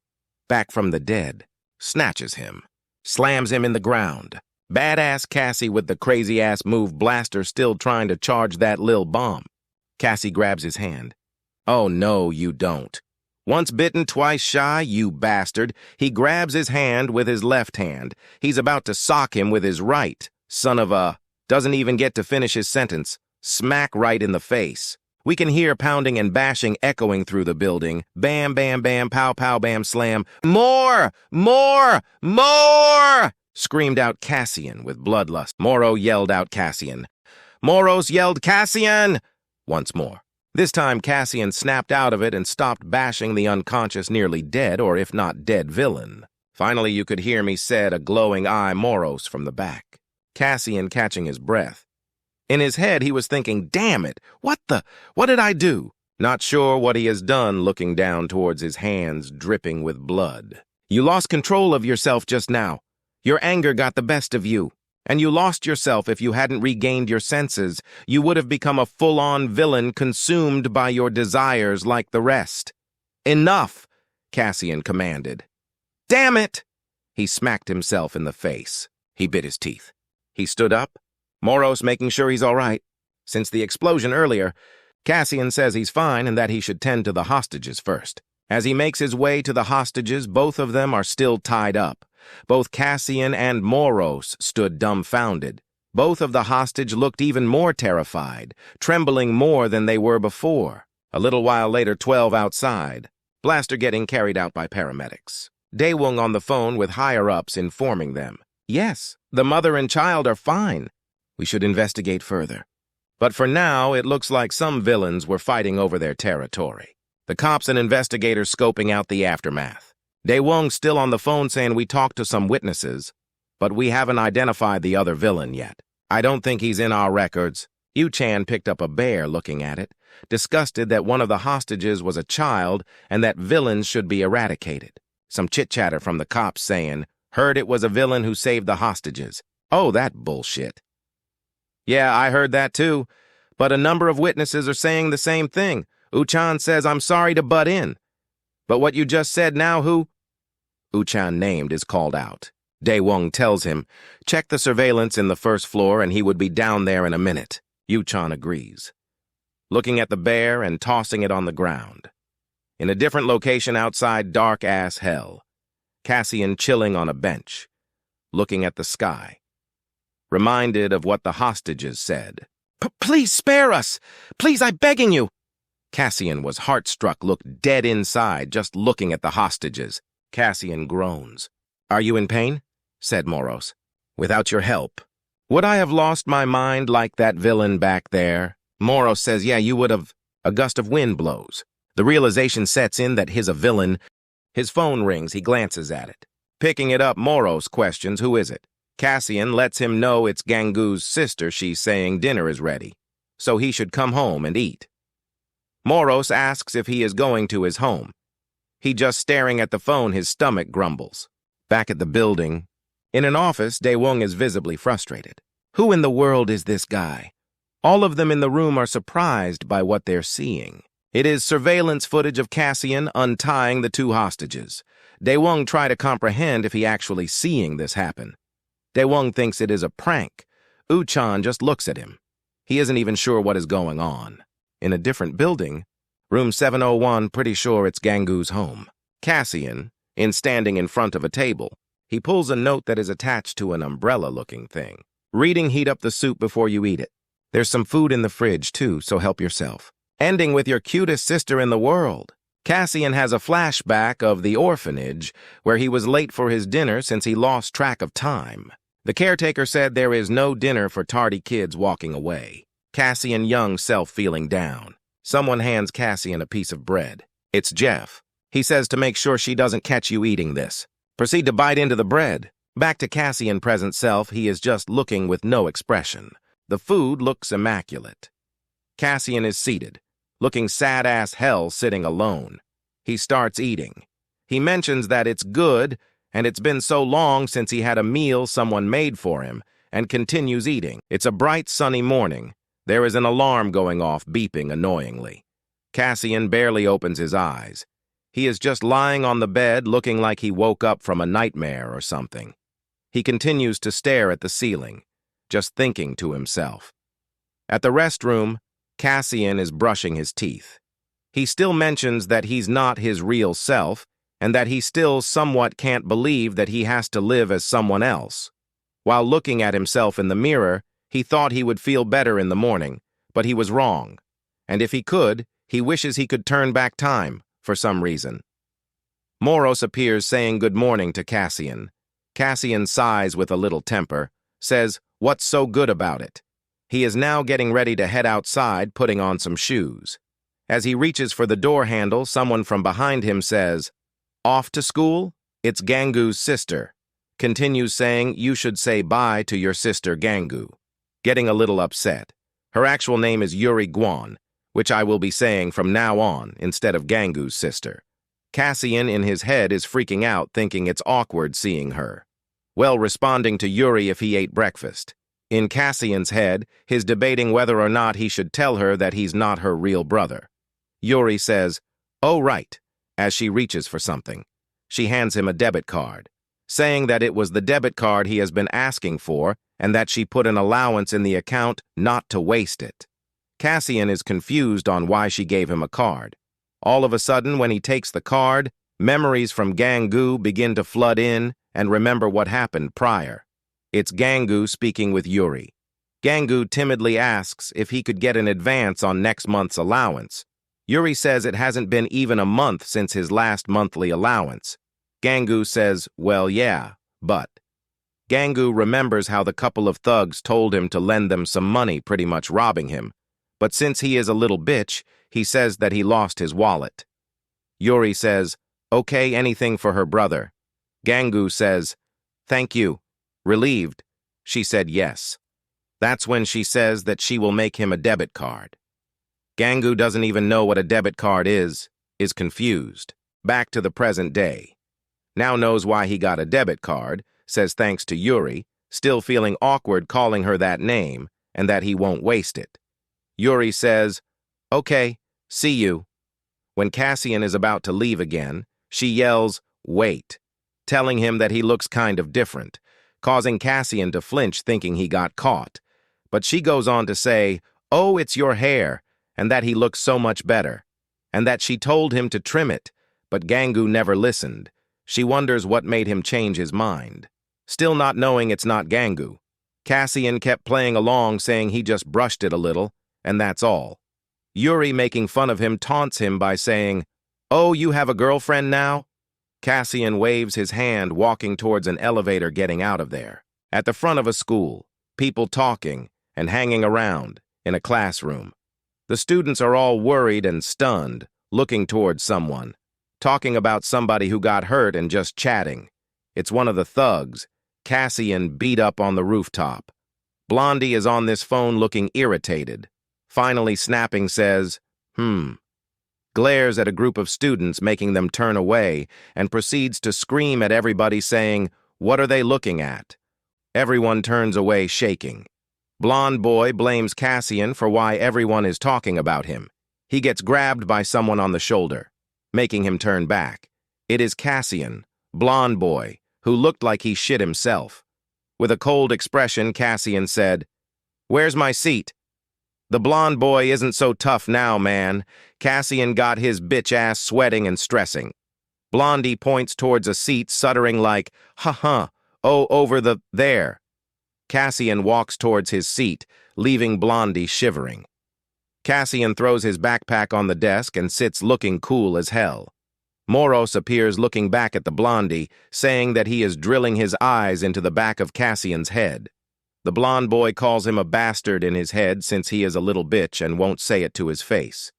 Back from the dead. Snatches him. Slams him in the ground. Badass Cassie with the crazy-ass move blaster still trying to charge that lil bomb. Cassie grabs his hand. Oh no, you don't. Once bitten, twice shy, you bastard. He grabs his hand with his left hand. He's about to sock him with his right. Son of a... Doesn't even get to finish his sentence. Smack right in the face. We can hear pounding and bashing echoing through the building. Bam, bam, bam, pow, pow, bam, slam. More! More! More! Screamed out Cassian with bloodlust. Moro yelled out Cassian. Moros yelled Cassian! Once more. This time Cassian snapped out of it and stopped bashing the unconscious, nearly dead, or if not dead, villain. Finally you could hear me said a glowing eye Moros from the back. Cassian catching his breath. In his head he was thinking, damn it, what did I do? Not sure what he has done, looking down towards his hands dripping with blood. You lost control of yourself just now. Your anger got the best of you. And you lost yourself if you hadn't regained your senses. You would have become a full-on villain consumed by your desires like the rest. Enough, Cassian commanded. Damn it! He smacked himself in the face. He bit his teeth. He stood up, Moros making sure he's all right. Since the explosion earlier, Cassian says he's fine and that he should tend to the hostages first. As he makes his way to the hostages, both of them are still tied up. Both Cassian and Moros stood dumbfounded. Both of the hostage looked even more terrified, trembling more than they were before. A little while later, 12 outside. Blaster getting carried out by paramedics. Daewon on the phone with higher-ups informing them. Yes, the mother and child are fine. We should investigate further. But for now, it looks like some villains were fighting over their territory. The cops and investigators scoping out the aftermath. Daewon still on the phone saying we talked to some witnesses, but we haven't identified the other villain yet. I don't think he's in our records. Yu-chan picked up a bear looking at it, disgusted that one of the hostages was a child and that villains should be eradicated. Some chit-chatter from the cops saying, heard it was a villain who saved the hostages. Oh, that bullshit. Yeah, I heard that too, but a number of witnesses are saying the same thing. Yu-chan says I'm sorry to butt in. But what you just said now, who? Yu-chan named is called out. Daewon tells him, check the surveillance in the first floor and he would be down there in a minute. Yu-chan agrees. Looking at the bear and tossing it on the ground. In a different location outside dark-ass hell. Cassian chilling on a bench, looking at the sky. Reminded of what the hostages said. Please spare us! Please, I'm begging you! Cassian was heart-struck, looked dead inside, just looking at the hostages. Cassian groans. Are you in pain? Said Moros. Without your help. Would I have lost my mind like that villain back there? Moros says, yeah, you would have. A gust of wind blows. The realization sets in that he's a villain. His phone rings, he glances at it. Picking it up, Moros questions, who is it? Cassian lets him know it's Gangu's sister. She's saying dinner is ready, so he should come home and eat. Moros asks if he is going to his home. He just staring at the phone, his stomach grumbles. Back at the building, in an office, Daewon is visibly frustrated. Who in the world is this guy? All of them in the room are surprised by what they're seeing. It is surveillance footage of Cassian untying the two hostages. Daewon tries to comprehend if he actually seeing this happen. Daewon thinks it is a prank. Yu-chan just looks at him. He isn't even sure what is going on. In a different building, room 701, pretty sure it's Gangu's home. Cassian, standing in front of a table. He pulls a note that is attached to an umbrella-looking thing. Reading, heat up the soup before you eat it. There's some food in the fridge, too, so help yourself. Ending with your cutest sister in the world. Cassian has a flashback of the orphanage, where he was late for his dinner since he lost track of time. The caretaker said there is no dinner for tardy kids walking away. Cassian young self feeling down. Someone hands Cassian a piece of bread. It's Jeff. He says to make sure she doesn't catch you eating this. Proceed to bite into the bread. Back to Cassian present self, he is just looking with no expression. The food looks immaculate. Cassian is seated, looking sad-ass hell sitting alone. He starts eating. He mentions that it's good, and it's been so long since he had a meal someone made for him, and continues eating. It's a bright, sunny morning. There is an alarm going off, beeping annoyingly. Cassian barely opens his eyes. He is just lying on the bed, looking like he woke up from a nightmare or something. He continues to stare at the ceiling, just thinking to himself. At the restroom, Cassian is brushing his teeth. He still mentions that he's not his real self, and that he still somewhat can't believe that he has to live as someone else. While looking at himself in the mirror, he thought he would feel better in the morning, but he was wrong. And if he could, he wishes he could turn back time, for some reason. Moros appears saying good morning to Cassian. Cassian sighs with a little temper, says, "What's so good about it?" He is now getting ready to head outside, putting on some shoes. As he reaches for the door handle, someone from behind him says, "Off to school? It's Gangu's sister." Continues saying, "You should say bye to your sister Gangu." Getting a little upset. Her actual name is Yuri Guan, which I will be saying from now on instead of Gangu's sister. Cassian in his head is freaking out, thinking it's awkward seeing her. Well, responding to Yuri if he ate breakfast. In Cassian's head, he's debating whether or not he should tell her that he's not her real brother. Yuri says, "Oh, right," as she reaches for something. She hands him a debit card, saying that it was the debit card he has been asking for and that she put an allowance in the account not to waste it. Cassian is confused on why she gave him a card. All of a sudden, when he takes the card, memories from Gangu begin to flood in and remember what happened prior. It's Gangu speaking with Yuri. Gangu timidly asks if he could get an advance on next month's allowance. Yuri says it hasn't been even a month since his last monthly allowance. Gangu says, "Well, yeah, but..." Gangu remembers how the couple of thugs told him to lend them some money, pretty much robbing him. But since he is a little bitch, he says that he lost his wallet. Yuri says, "Okay, anything for her brother." Gangu says, "Thank you." Relieved, she said yes. That's when she says that she will make him a debit card. Gangu doesn't even know what a debit card is confused. Back to the present day. Now knows why he got a debit card, says thanks to Yuri, still feeling awkward calling her that name, and that he won't waste it. Yuri says, "Okay, see you." When Cassian is about to leave again, she yells, "Wait," telling him that he looks kind of different, causing Cassian to flinch thinking he got caught. But she goes on to say, "Oh, it's your hair," and that he looks so much better, and that she told him to trim it, but Gangu never listened. She wonders what made him change his mind. Still not knowing it's not Gangu, Cassian kept playing along saying he just brushed it a little, and that's all. Yuri, making fun of him, taunts him by saying, "Oh, you have a girlfriend now?" Cassian waves his hand, walking towards an elevator getting out of there. At the front of a school, people talking and hanging around in a classroom. The students are all worried and stunned, looking towards someone, talking about somebody who got hurt and just chatting. It's one of the thugs, Cassian, beat up on the rooftop. Blondie is on this phone looking irritated. Finally snapping, says, glares at a group of students, making them turn away, and proceeds to scream at everybody saying, "What are they looking at?" Everyone turns away shaking. Blonde boy blames Cassian for why everyone is talking about him. He gets grabbed by someone on the shoulder, making him turn back. It is Cassian, blonde boy, who looked like he shit himself. With a cold expression, Cassian said, "Where's my seat?" "The blonde boy isn't so tough now, man." Cassian got his bitch ass sweating and stressing. Blondie points towards a seat, stuttering like, "Ha-ha, oh, over there." Cassian walks towards his seat, leaving Blondie shivering. Cassian throws his backpack on the desk and sits looking cool as hell. Moros appears looking back at the Blondie, saying that he is drilling his eyes into the back of Cassian's head. The blonde boy calls him a bastard in his head since he is a little bitch and won't say it to his face.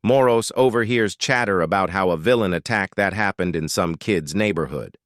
Moros overhears chatter about how a villain attack that happened in some kid's neighborhood.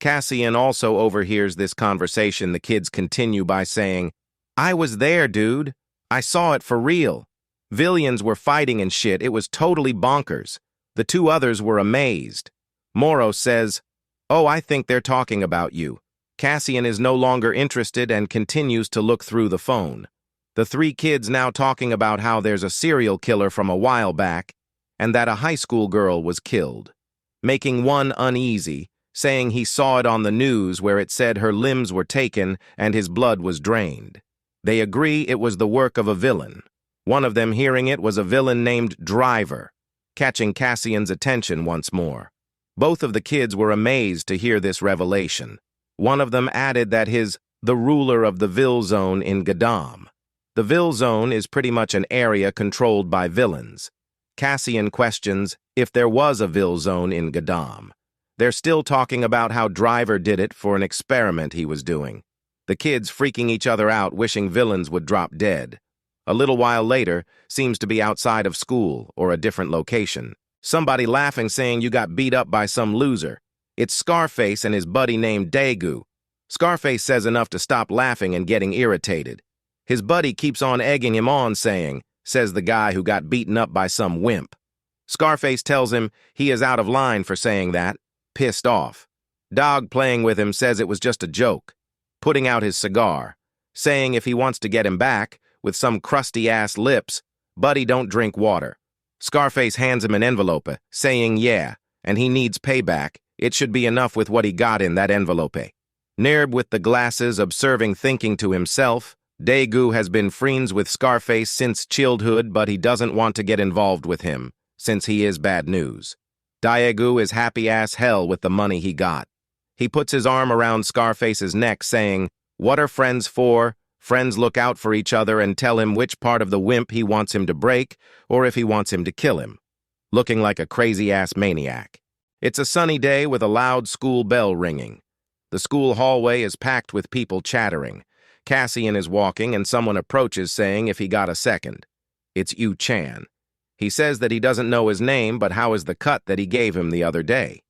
Cassian also overhears this conversation. The kids continue by saying, I was there, dude. I saw it for real. Villains were fighting and shit. It was totally bonkers. The two others were amazed. Moro says, "Oh, I think they're talking about you." Cassian is no longer interested and continues to look through the phone. The three kids now talking about how there's a serial killer from a while back and that a high school girl was killed, making one uneasy, saying he saw it on the news where it said her limbs were taken and his blood was drained. They agree it was the work of a villain. One of them hearing it was a villain named Driver, catching Cassian's attention once more. Both of the kids were amazed to hear this revelation. One of them added that the ruler of the Vil Zone in Gadam. The Vil Zone is pretty much an area controlled by villains. Cassian questions if there was a Vil Zone in Gadam. They're still talking about how Driver did it for an experiment he was doing. The kids freaking each other out, wishing villains would drop dead. A little while later, seems to be outside of school or a different location. Somebody laughing saying you got beat up by some loser. It's Scarface and his buddy named Daegu. Scarface says enough to stop laughing and getting irritated. His buddy keeps on egging him on says the guy who got beaten up by some wimp. Scarface tells him he is out of line for saying that, pissed off. Dog playing with him says it was just a joke, putting out his cigar, saying if he wants to get him back, with some crusty-ass lips, buddy don't drink water. Scarface hands him an envelope, saying yeah, and he needs payback. It should be enough with what he got in that envelope. Nerb with the glasses observing thinking to himself, Daegu has been friends with Scarface since childhood, but he doesn't want to get involved with him, since he is bad news. Daegu is happy as hell with the money he got. He puts his arm around Scarface's neck, saying, "What are friends for? Friends look out for each other and tell him which part of the wimp he wants him to break, or if he wants him to kill him." Looking like a crazy-ass maniac. It's a sunny day with a loud school bell ringing. The school hallway is packed with people chattering. Cassian is walking and someone approaches saying if he got a second. It's Yu Chan. He says that he doesn't know his name, but how is the cut that he gave him the other day?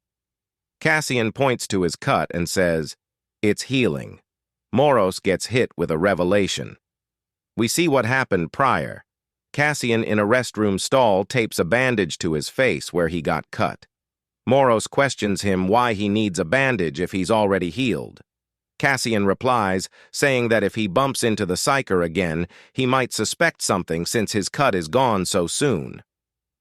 Cassian points to his cut and says, "It's healing." Moros gets hit with a revelation. We see what happened prior. Cassian in a restroom stall tapes a bandage to his face where he got cut. Moros questions him why he needs a bandage if he's already healed. Cassian replies, saying that if he bumps into the psyker again, he might suspect something since his cut is gone so soon.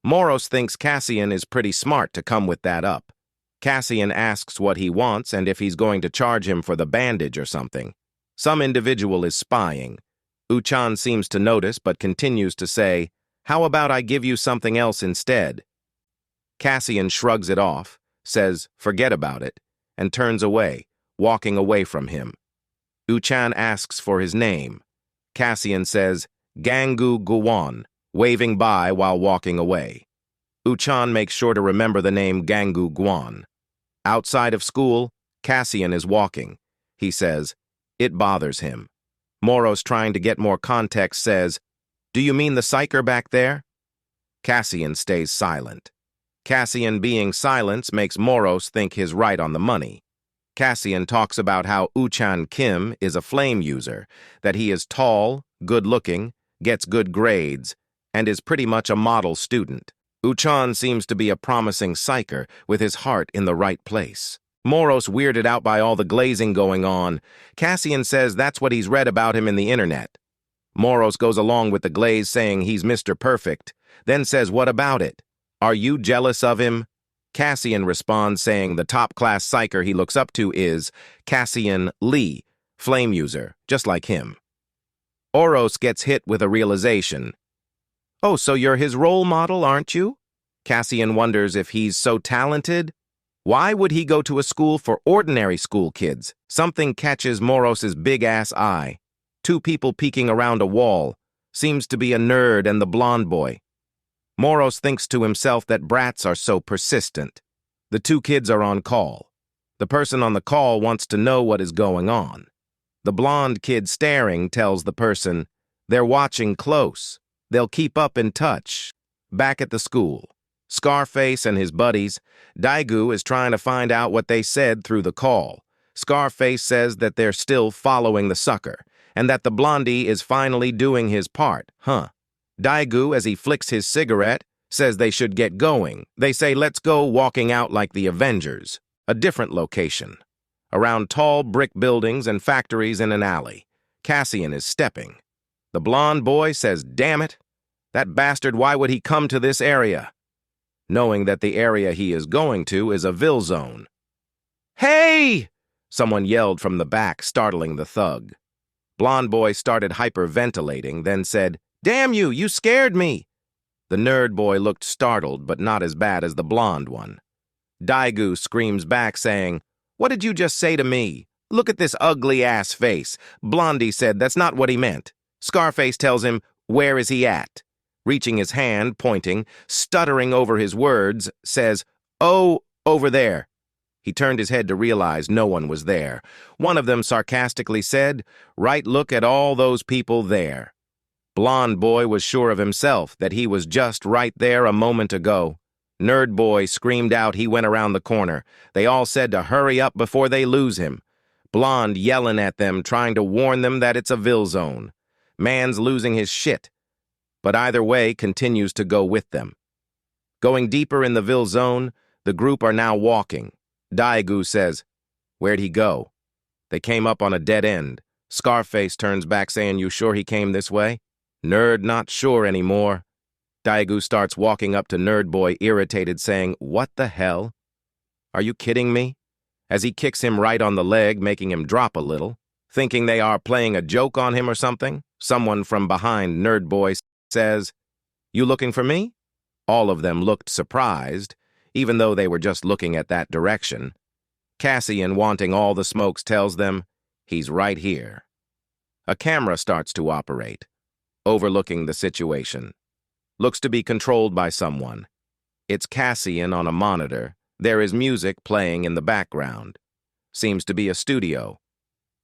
Moros thinks Cassian is pretty smart to come with that up. Cassian asks what he wants and if he's going to charge him for the bandage or something. Some individual is spying. Uchan seems to notice but continues to say, "How about I give you something else instead?" Cassian shrugs it off, says, "Forget about it," and turns away, walking away from him. Uchan asks for his name. Cassian says, "Gangu Guwan," waving by while walking away. Uchan makes sure to remember the name Gangu Guwan. Outside of school, Cassian is walking. He says, it bothers him. Moros, trying to get more context, says, "Do you mean the psyker back there?" Cassian stays silent. Cassian being silent makes Moros think he's right on the money. Cassian talks about how Uchan Kim is a flame user, that he is tall, good-looking, gets good grades, and is pretty much a model student. Uchan seems to be a promising psyker with his heart in the right place. Moros weirded out by all the glazing going on. Cassian says that's what he's read about him in the internet. Moros goes along with the glaze saying he's Mr. Perfect, then says, "What about it? Are you jealous of him?" Cassian responds saying the top-class psyker he looks up to is Cassian Lee, flame user, just like him. Oros gets hit with a realization. "Oh, so you're his role model, aren't you?" Cassian wonders if he's so talented. Why would he go to a school for ordinary school kids? Something catches Moros's big-ass eye. Two people peeking around a wall. Seems to be a nerd and the blonde boy. Moros thinks to himself that brats are so persistent. The two kids are on call. The person on the call wants to know what is going on. The blonde kid staring tells the person, "They're watching close. They'll keep up in touch." Back at the school, Scarface and his buddies, Daegu is trying to find out what they said through the call. Scarface says that they're still following the sucker, and that the blondie is finally doing his part, huh? Daegu, as he flicks his cigarette, says they should get going. They say, let's go walking out like the Avengers. A different location. Around tall brick buildings and factories in an alley. Cassian is stepping. The blonde boy says, damn it, that bastard, why would he come to this area? Knowing that the area he is going to is a Ville zone. Hey! Someone yelled from the back, startling the thug. Blonde boy started hyperventilating, then said, damn you, you scared me. The nerd boy looked startled, but not as bad as the blonde one. Daegu screams back, saying, what did you just say to me? Look at this ugly-ass face. Blondie said that's not what he meant. Scarface tells him, where is he at? Reaching his hand, pointing, stuttering over his words, says, oh, over there. He turned his head to realize no one was there. One of them sarcastically said, right, look at all those people there. Blonde boy was sure of himself that he was just right there a moment ago. Nerd boy screamed out he went around the corner. They all said to hurry up before they lose him. Blonde yelling at them, trying to warn them that it's a Ville zone. Man's losing his shit, but either way continues to go with them. Going deeper in the Ville zone, the group are now walking. Daegu says, where'd he go? They came up on a dead end. Scarface turns back saying, you sure he came this way? Nerd not sure anymore. Daegu starts walking up to Nerd Boy, irritated, saying, what the hell? Are you kidding me? As he kicks him right on the leg, making him drop a little. Thinking they are playing a joke on him or something, someone from behind Nerd Boy says, you looking for me? All of them looked surprised, even though they were just looking at that direction. Cassian, wanting all the smokes, tells them, he's right here. A camera starts to operate, overlooking the situation. Looks to be controlled by someone. It's Cassian on a monitor. There is music playing in the background. Seems to be a studio.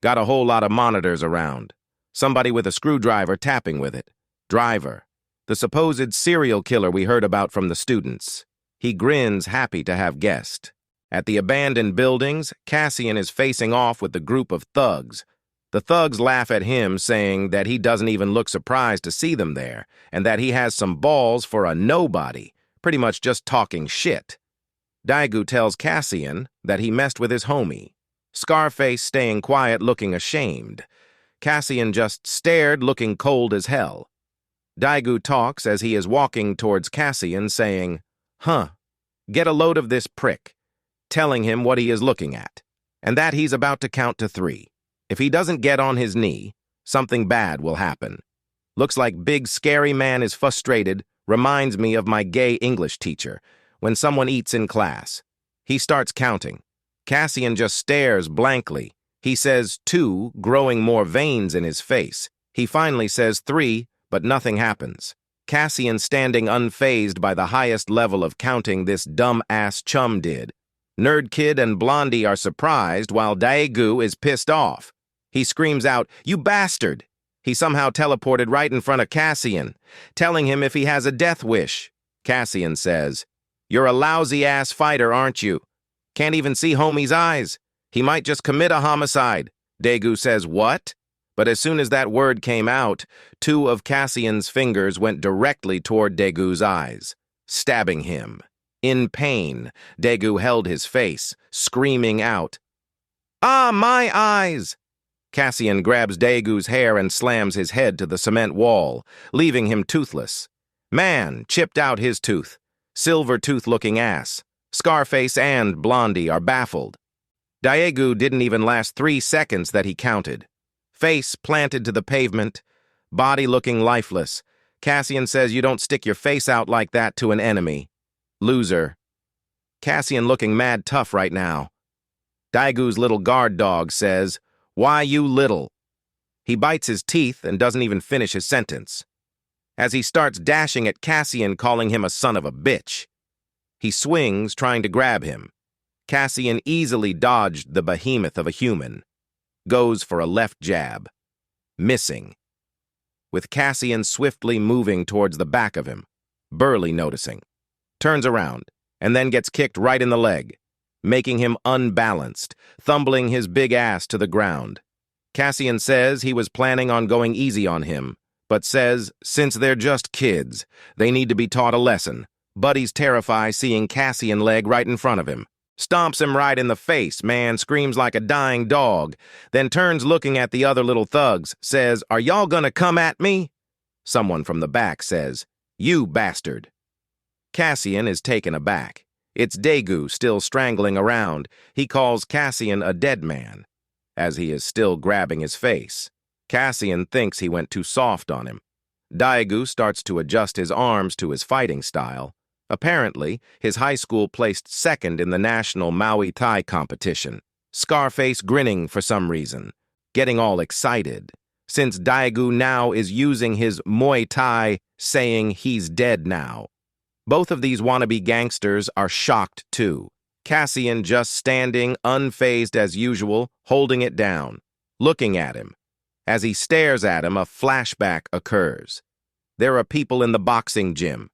Got a whole lot of monitors around. Somebody with a screwdriver tapping with it. Driver, the supposed serial killer we heard about from the students. He grins, happy to have guessed. At the abandoned buildings, Cassian is facing off with the group of thugs. The thugs laugh at him, saying that he doesn't even look surprised to see them there, and that he has some balls for a nobody, pretty much just talking shit. Daegu tells Cassian that he messed with his homie. Scarface staying quiet, looking ashamed. Cassian just stared, looking cold as hell. Daegu talks as he is walking towards Cassian, saying, huh, get a load of this prick, telling him what he is looking at, and that he's about to count to 3. If he doesn't get on his knee, something bad will happen. Looks like big scary man is frustrated, reminds me of my gay English teacher, when someone eats in class. He starts counting. Cassian just stares blankly. He says 2, growing more veins in his face. He finally says 3, but nothing happens. Cassian standing unfazed by the highest level of counting this dumb-ass chum did. Nerd Kid and Blondie are surprised while Daegu is pissed off. He screams out, you bastard! He somehow teleported right in front of Cassian, telling him if he has a death wish. Cassian says, you're a lousy-ass fighter, aren't you? Can't even see homie's eyes. He might just commit a homicide. Daegu says, what? But as soon as that word came out, 2 of Cassian's fingers went directly toward Daegu's eyes, stabbing him. In pain, Daegu held his face, screaming out, ah, my eyes! Cassian grabs Daegu's hair and slams his head to the cement wall, leaving him toothless. Man chipped out his tooth. Silver tooth-looking ass. Scarface and Blondie are baffled. Daegu didn't even last 3 seconds that he counted. Face planted to the pavement, body looking lifeless. Cassian says you don't stick your face out like that to an enemy. Loser. Cassian looking mad tough right now. Daegu's little guard dog says, why you little? He bites his teeth and doesn't even finish his sentence. As he starts dashing at Cassian, calling him a son of a bitch. He swings, trying to grab him. Cassian easily dodged the behemoth of a human. Goes for a left jab. Missing. With Cassian swiftly moving towards the back of him. Burley noticing. Turns around, and then gets kicked right in the leg, making him unbalanced, thumbling his big ass to the ground. Cassian says he was planning on going easy on him, but says since they're just kids, they need to be taught a lesson. Buddy's terrified seeing Cassian leg right in front of him. Stomps him right in the face, man screams like a dying dog, then turns looking at the other little thugs, says, "Are y'all gonna come at me?" Someone from the back says, "You bastard." Cassian is taken aback. It's Daegu still strangling around. He calls Cassian a dead man, as he is still grabbing his face. Cassian thinks he went too soft on him. Daegu starts to adjust his arms to his fighting style. Apparently, his high school placed second in the national Muay Thai competition. Scarface grinning for some reason, getting all excited, since Daegu now is using his Muay Thai, saying he's dead now. Both of these wannabe gangsters are shocked too. Cassian just standing, unfazed as usual, holding it down, looking at him. As he stares at him, a flashback occurs. There are people in the boxing gym,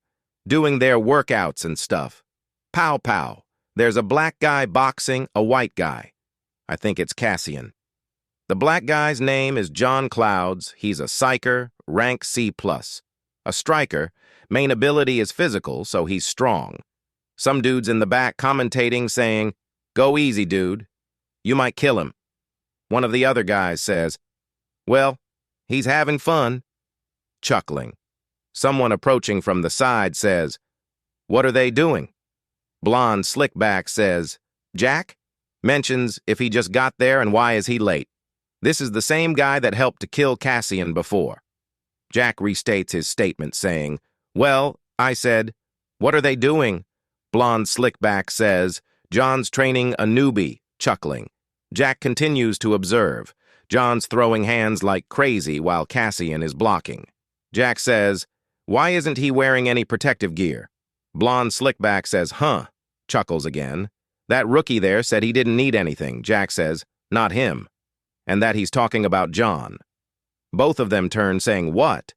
doing their workouts and stuff. Pow pow. There's a black guy boxing a white guy. I think it's Cassian. The black guy's name is John Clouds. He's a psyker, rank C+. A striker. Main ability is physical, so he's strong. Some dude's in the back commentating saying, "Go easy, dude. You might kill him." One of the other guys says, "Well, he's having fun." Chuckling. Someone approaching from the side says, "What are they doing?" Blonde Slickback says, "Jack?" Mentions if he just got there and why is he late. This is the same guy that helped to kill Cassian before. Jack restates his statement saying, "Well, I said, what are they doing?" Blonde Slickback says, "John's training a newbie," chuckling. Jack continues to observe. John's throwing hands like crazy while Cassian is blocking. Jack says, "Why isn't he wearing any protective gear?" Blonde Slickback says, "Huh," chuckles again. "That rookie there said he didn't need anything." Jack says, "Not him," and that he's talking about John. Both of them turn saying, "What?"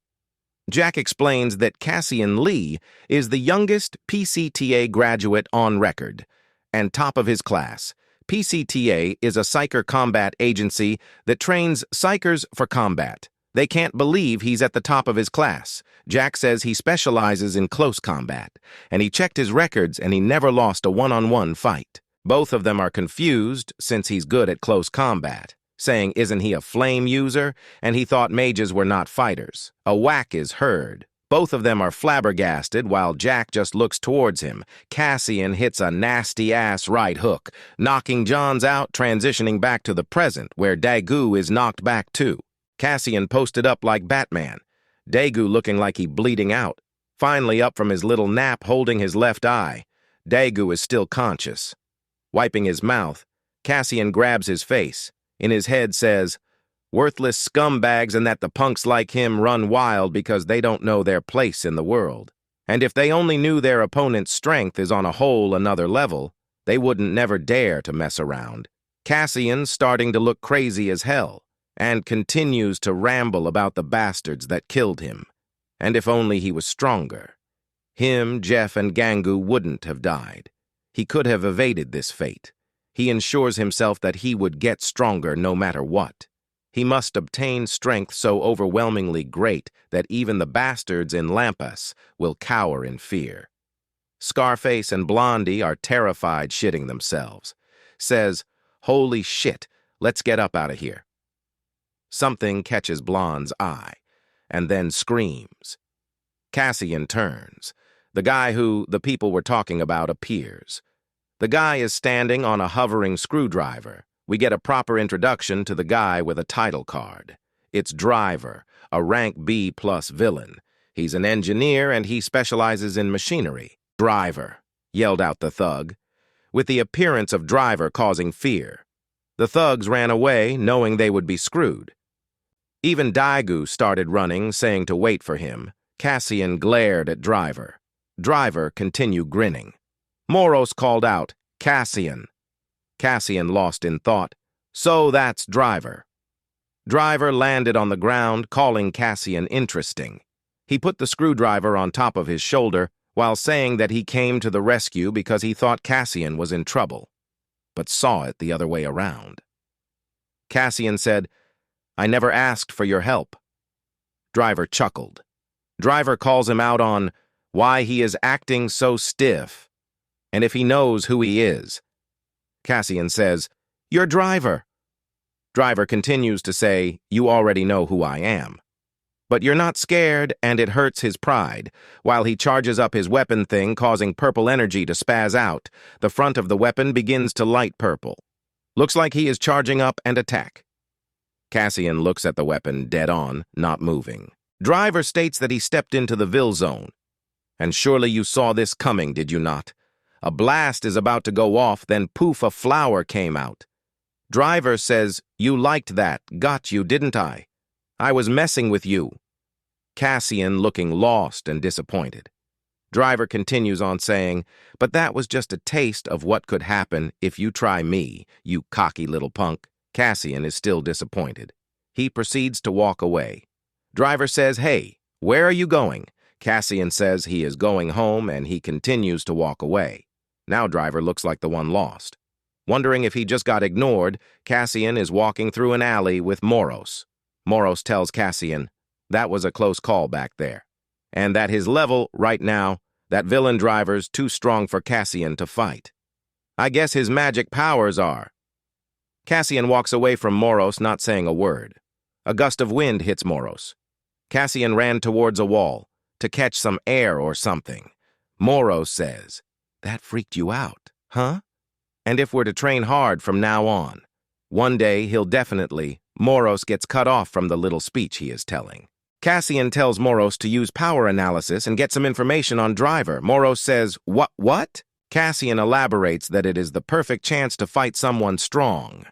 Jack explains that Cassian Lee is the youngest PCTA graduate on record and top of his class. PCTA is a psyker combat agency that trains psychers for combat. They can't believe he's at the top of his class. Jack says he specializes in close combat, and he checked his records and he never lost a one-on-one fight. Both of them are confused since he's good at close combat, saying isn't he a flame user, and he thought mages were not fighters. A whack is heard. Both of them are flabbergasted while Jack just looks towards him. Cassian hits a nasty-ass right hook, knocking Johns out, transitioning back to the present, where Daegu is knocked back too. Cassian posted up like Batman, Daegu looking like he bleeding out. Finally up from his little nap holding his left eye. Daegu is still conscious. Wiping his mouth, Cassian grabs his face. In his head says, "Worthless scumbags and that the punks like him run wild because they don't know their place in the world. And if they only knew their opponent's strength is on a whole another level, they wouldn't never dare to mess around." Cassian's starting to look crazy as hell and continues to ramble about the bastards that killed him. And if only he was stronger. Him, Jeff, and Gangu wouldn't have died. He could have evaded this fate. He ensures himself that he would get stronger no matter what. He must obtain strength so overwhelmingly great that even the bastards in Lampas will cower in fear. Scarface and Blondie are terrified shitting themselves. Says, "Holy shit, let's get up out of here." Something catches Blonde's eye, and then screams. Cassian turns. The guy who the people were talking about appears. The guy is standing on a hovering screwdriver. We get a proper introduction to the guy with a title card. It's Driver, a rank B+ villain. He's an engineer and he specializes in machinery. "Driver," yelled out the thug, with the appearance of Driver causing fear. The thugs ran away, knowing they would be screwed. Even Daegu started running, saying to wait for him. Cassian glared at Driver. Driver continued grinning. Moros called out, "Cassian." Cassian lost in thought. So that's Driver. Driver landed on the ground, calling Cassian interesting. He put the screwdriver on top of his shoulder while saying that he came to the rescue because he thought Cassian was in trouble, but saw it the other way around. Cassian said, I never asked for your help. Driver chuckled. Driver calls him out on why he is acting so stiff, and if he knows who he is. Cassian says, "You're Driver." Driver continues to say, "You already know who I am." But you're not scared, and it hurts his pride. While he charges up his weapon thing, causing purple energy to spaz out, the front of the weapon begins to light purple. Looks like he is charging up and attack. Cassian looks at the weapon dead on, not moving. Driver states that he stepped into the Vil zone. And surely you saw this coming, did you not? A blast is about to go off, then poof, a flower came out. Driver says, "You liked that, got you, didn't I? I was messing with you." Cassian looking lost and disappointed. Driver continues on saying, "But that was just a taste of what could happen if you try me, you cocky little punk." Cassian is still disappointed. He proceeds to walk away. Driver says, "Hey, where are you going?" Cassian says he is going home, and he continues to walk away. Now Driver looks like the one lost. Wondering if he just got ignored, Cassian is walking through an alley with Moros. Moros tells Cassian that was a close call back there, and that his level right now, that villain Driver's too strong for Cassian to fight. I guess his magic powers are. Cassian walks away from Moros, not saying a word. A gust of wind hits Moros. Cassian ran towards a wall to catch some air or something. Moros says, "That freaked you out, huh? And if we're to train hard from now on, one day he'll definitely..." Moros gets cut off from the little speech he is telling. Cassian tells Moros to use power analysis and get some information on Driver. Moros says, What? Cassian elaborates that it is the perfect chance to fight someone strong.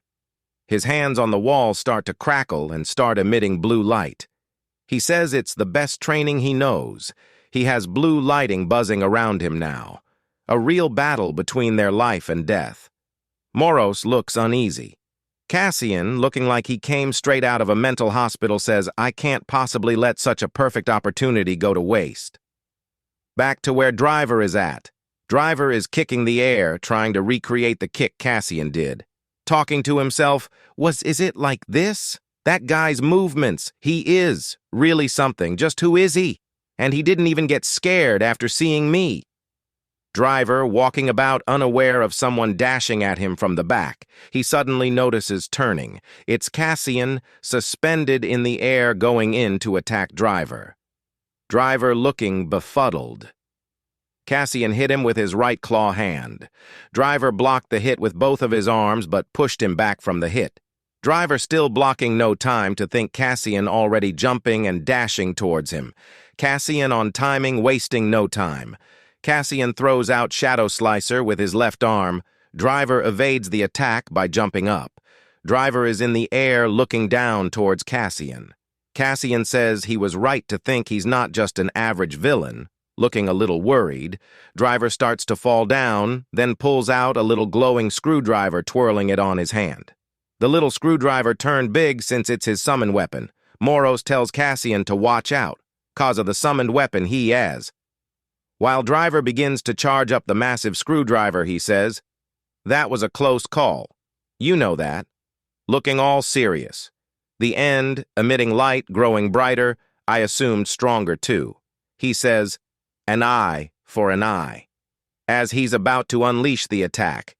His hands on the wall start to crackle and start emitting blue light. He says it's the best training he knows. He has blue lighting buzzing around him now. A real battle between their life and death. Moros looks uneasy. Cassian, looking like he came straight out of a mental hospital, says, "I can't possibly let such a perfect opportunity go to waste." Back to where Driver is at. Driver is kicking the air, trying to recreate the kick Cassian did. Talking to himself, is it like this? That guy's movements, he is really something. Just who is he? And he didn't even get scared after seeing me. Driver, walking about unaware of someone dashing at him from the back. He suddenly notices turning. It's Cassian, suspended in the air, going in to attack Driver. Driver looking befuddled. Cassian hit him with his right claw hand. Driver blocked the hit with both of his arms, but pushed him back from the hit. Driver still blocking no time to think Cassian already jumping and dashing towards him. Cassian on timing, wasting no time. Cassian throws out Shadow Slicer with his left arm. Driver evades the attack by jumping up. Driver is in the air looking down towards Cassian. Cassian says he was right to think he's not just an average villain. Looking a little worried, Driver starts to fall down, then pulls out a little glowing screwdriver, twirling it on his hand. The little screwdriver turned big since it's his summon weapon. Moros tells Cassian to watch out, 'cause of the summoned weapon he has. While Driver begins to charge up the massive screwdriver, he says, "That was a close call. You know that." Looking all serious. The end, emitting light, growing brighter, I assumed stronger too. He says, "An eye for an eye," as he's about to unleash the attack.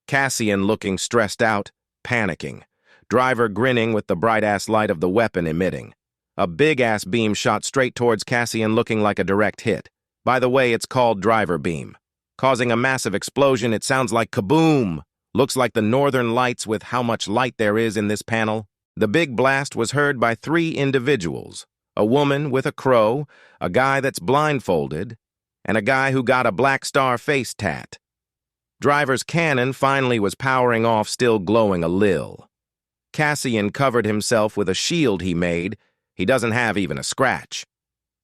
Cassian looking stressed out, panicking. Driver grinning with the bright-ass light of the weapon emitting. A big-ass beam shot straight towards Cassian, looking like a direct hit. By the way, it's called Driver Beam. Causing a massive explosion, it sounds like kaboom. Looks like the northern lights with how much light there is in this panel. The big blast was heard by 3 individuals. A woman with a crow, a guy that's blindfolded, and a guy who got a black star face tat. Driver's cannon finally was powering off, still glowing a lil. Cassian covered himself with a shield he made. He doesn't have even a scratch.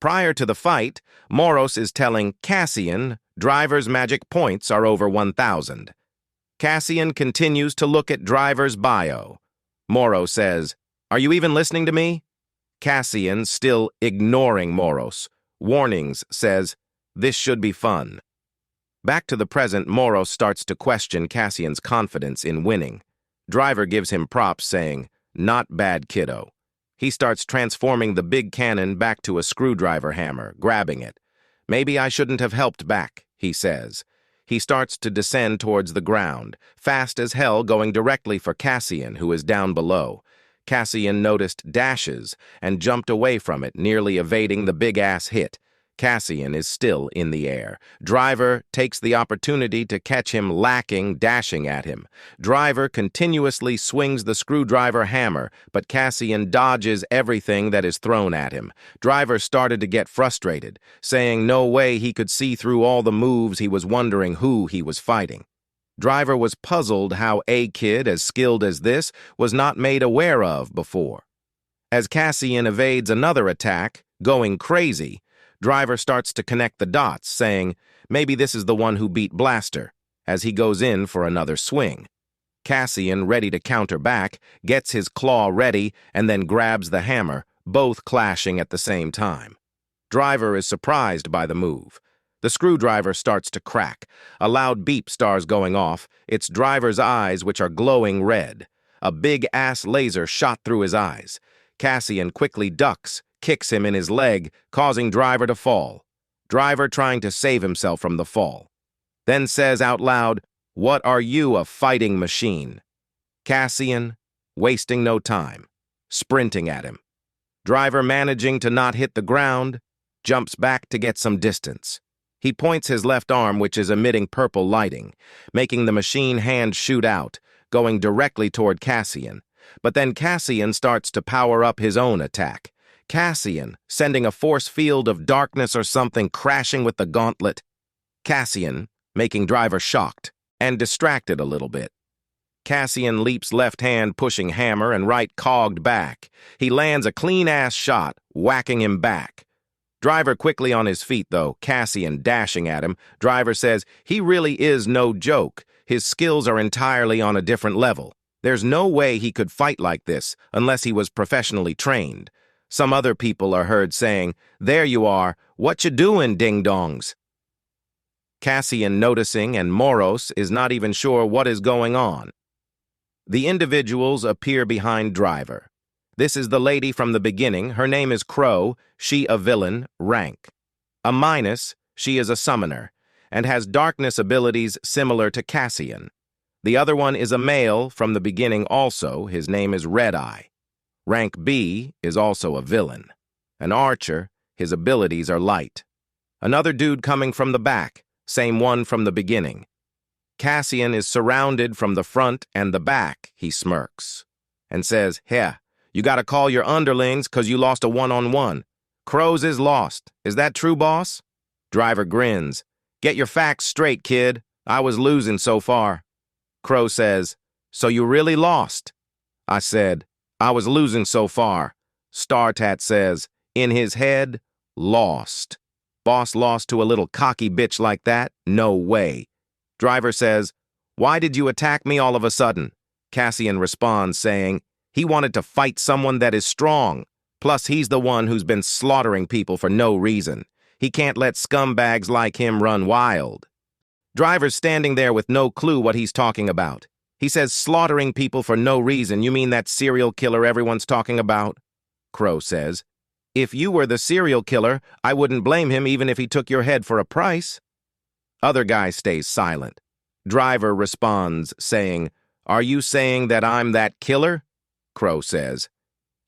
Prior to the fight, Moros is telling Cassian Driver's magic points are over 1,000. Cassian continues to look at Driver's bio. Moros says, "Are you even listening to me?" Cassian, still ignoring Moros. Warnings says, "This should be fun." Back to the present, Moros starts to question Cassian's confidence in winning. Driver gives him props, saying, "Not bad, kiddo." He starts transforming the big cannon back to a screwdriver hammer, grabbing it. "Maybe I shouldn't have helped back," he says. He starts to descend towards the ground, fast as hell, going directly for Cassian, who is down below. Cassian noticed dashes and jumped away from it, nearly evading the big-ass hit. Cassian is still in the air. Driver takes the opportunity to catch him lacking, dashing at him. Driver continuously swings the screwdriver hammer, but Cassian dodges everything that is thrown at him. Driver started to get frustrated, saying no way he could see through all the moves. He was wondering who he was fighting. Driver was puzzled how a kid as skilled as this was not made aware of before. As Cassian evades another attack, going crazy, Driver starts to connect the dots, saying, maybe this is the one who beat Blaster, as he goes in for another swing. Cassian, ready to counter back, gets his claw ready and then grabs the hammer, both clashing at the same time. Driver is surprised by the move. The screwdriver starts to crack. A loud beep starts going off. It's Driver's eyes, which are glowing red. A big-ass laser shot through his eyes. Cassian quickly ducks, kicks him in his leg, causing Driver to fall. Driver trying to save himself from the fall. Then says out loud, "What are you, a fighting machine?" Cassian, wasting no time, sprinting at him. Driver, managing to not hit the ground, jumps back to get some distance. He points his left arm, which is emitting purple lighting, making the machine hand shoot out, going directly toward Cassian. But then Cassian starts to power up his own attack. Cassian, sending a force field of darkness or something, crashing with the gauntlet. Cassian, making Driver shocked and distracted a little bit. Cassian leaps left hand, pushing hammer, and right cogged back. He lands a clean-ass shot, whacking him back. Driver quickly on his feet, though, Cassian dashing at him. Driver says he really is no joke. His skills are entirely on a different level. There's no way he could fight like this unless he was professionally trained. Some other people are heard saying, "There you are, what you doing, ding-dongs?" Cassian noticing, and Moros is not even sure what is going on. The individuals appear behind Driver. This is the lady from the beginning. Her name is Crow, she a villain, rank. A minus, she is a summoner, and has darkness abilities similar to Cassian. The other one is a male from the beginning also, his name is Red Eye. Rank B is also a villain. An archer, his abilities are light. Another dude coming from the back, same one from the beginning. Cassian is surrounded from the front and the back, he smirks, and says, "Here, you gotta call your underlings 'cause you lost a one-on-one. Crow's is lost. Is that true, boss?" Driver grins. "Get your facts straight, kid. I was losing so far." Crow says, "So you really lost?" I said, "I was losing so far." Startat says, "In his head, lost. Boss lost to a little cocky bitch like that? No way." Driver says, "Why did you attack me all of a sudden?" Cassian responds saying, "He wanted to fight someone that is strong. Plus, he's the one who's been slaughtering people for no reason. He can't let scumbags like him run wild." Driver's standing there with no clue what he's talking about. He says, "Slaughtering people for no reason, you mean that serial killer everyone's talking about?" Crow says, "If you were the serial killer, I wouldn't blame him even if he took your head for a price." Other guy stays silent. Driver responds, saying, "Are you saying that I'm that killer?" Crow says,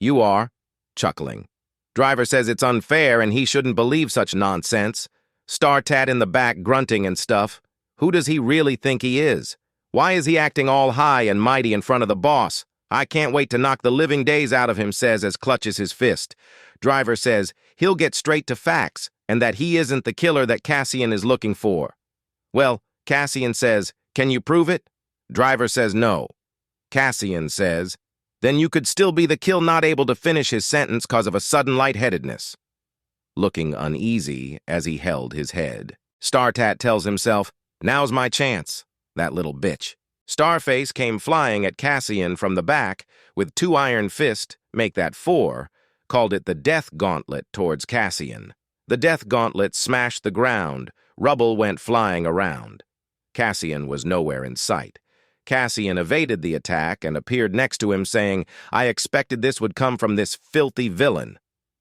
"You are," chuckling. Driver says it's unfair and he shouldn't believe such nonsense. Startat in the back grunting and stuff. Who does he really think he is? Why is he acting all high and mighty in front of the boss? I can't wait to knock the living days out of him, says as clutches his fist. Driver says he'll get straight to facts and that he isn't the killer that Cassian is looking for. Well, Cassian says, "Can you prove it?" Driver says no. Cassian says, "Then you could still be the kill," not able to finish his sentence cause of a sudden lightheadedness. Looking uneasy as he held his head, Startat tells himself, "Now's my chance, that little bitch." Starface came flying at Cassian from the back with 2 iron fists, make that 4, called it the Death Gauntlet towards Cassian. The Death Gauntlet smashed the ground, rubble went flying around. Cassian was nowhere in sight. Cassian evaded the attack and appeared next to him, saying, "I expected this would come from this filthy villain."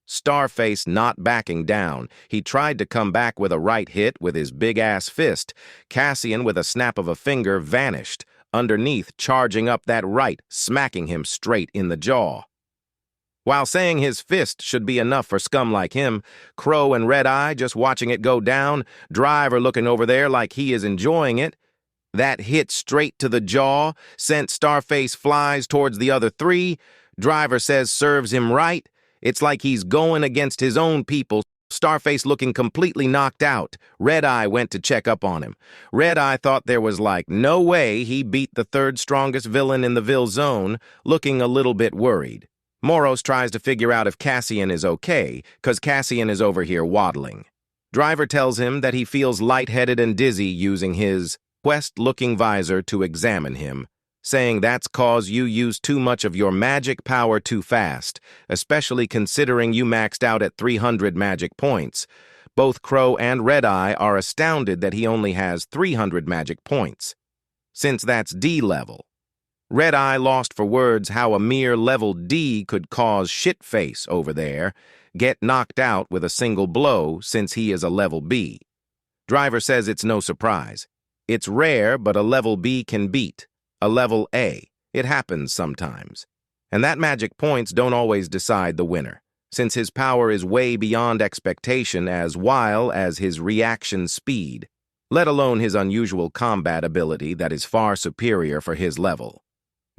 Starface not backing down, he tried to come back with a right hit with his big-ass fist. Cassian, with a snap of a finger, vanished, underneath charging up that right, smacking him straight in the jaw. While saying his fist should be enough for scum like him, Crow and Red Eye just watching it go down, Driver looking over there like he is enjoying it. That hit straight to the jaw sent Starface flies towards the other three. Driver says serves him right. It's like he's going against his own people. Starface looking completely knocked out. Red Eye went to check up on him. Red Eye thought there was like no way he beat the third strongest villain in the Ville Zone, looking a little bit worried. Moros tries to figure out if Cassian is okay, cause Cassian is over here waddling. Driver tells him that he feels lightheaded and dizzy using his quest-looking visor to examine him, saying that's cause you use too much of your magic power too fast, especially considering you maxed out at 300 magic points. Both Crow and Red Eye are astounded that he only has 300 magic points, since that's D level. Red Eye lost for words how a mere level D could cause Shitface over there get knocked out with a single blow since he is a level B. Driver says it's no surprise. It's rare, but a level B can beat a level A. It happens sometimes. And that magic points don't always decide the winner, since his power is way beyond expectation as wild as his reaction speed, let alone his unusual combat ability that is far superior for his level.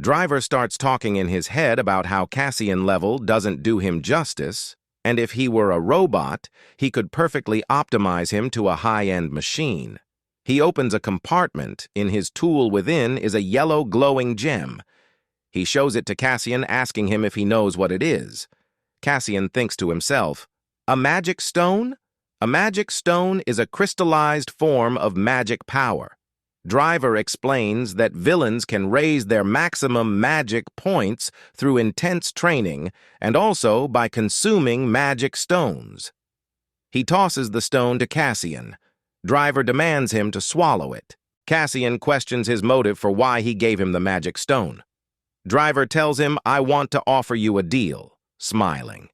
Driver starts talking in his head about how Cassian level doesn't do him justice, and if he were a robot, he could perfectly optimize him to a high-end machine. He opens a compartment. In his tool within is a yellow glowing gem. He shows it to Cassian, asking him if he knows what it is. Cassian thinks to himself, "A magic stone? A magic stone is a crystallized form of magic power." Driver explains that villains can raise their maximum magic points through intense training and also by consuming magic stones. He tosses the stone to Cassian. Driver demands him to swallow it. Cassian questions his motive for why he gave him the magic stone. Driver tells him, "I want to offer you a deal," smiling.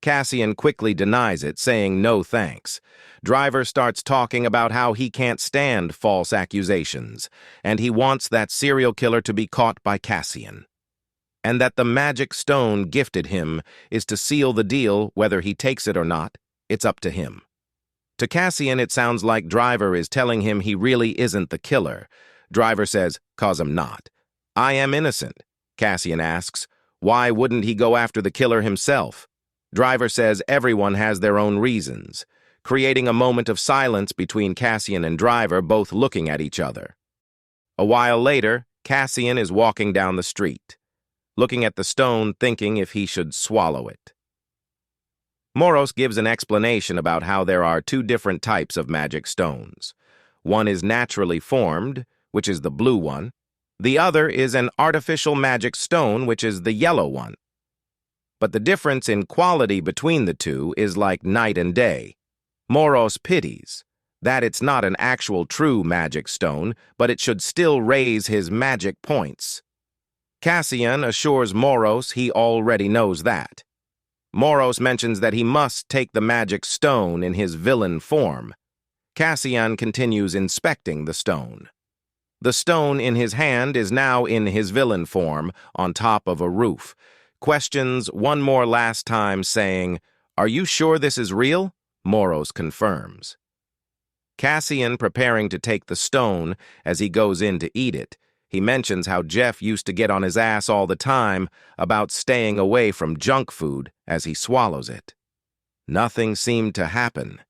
Cassian quickly denies it, saying no thanks. Driver starts talking about how he can't stand false accusations, and he wants that serial killer to be caught by Cassian, and that the magic stone gifted him is to seal the deal. Whether he takes it or not, it's up to him. To Cassian, it sounds like Driver is telling him he really isn't the killer. Driver says, "'Cause I'm not." "I am innocent." Cassian asks, "Why wouldn't he go after the killer himself?" Driver says everyone has their own reasons, creating a moment of silence between Cassian and Driver, both looking at each other. A while later, Cassian is walking down the street, looking at the stone, thinking if he should swallow it. Moros gives an explanation about how there are two different types of magic stones. One is naturally formed, which is the blue one. The other is an artificial magic stone, which is the yellow one. But the difference in quality between the two is like night and day. Moros pities that it's not an actual true magic stone, but it should still raise his magic points. Cassian assures Moros he already knows that. Moros mentions that he must take the magic stone in his villain form. Cassian continues inspecting the stone. The stone in his hand is now in his villain form on top of a roof. Questions one more last time, saying, "Are you sure this is real?" Moros confirms. Cassian preparing to take the stone as he goes in to eat it. He mentions how Jeff used to get on his ass all the time about staying away from junk food as he swallows it. Nothing seemed to happen.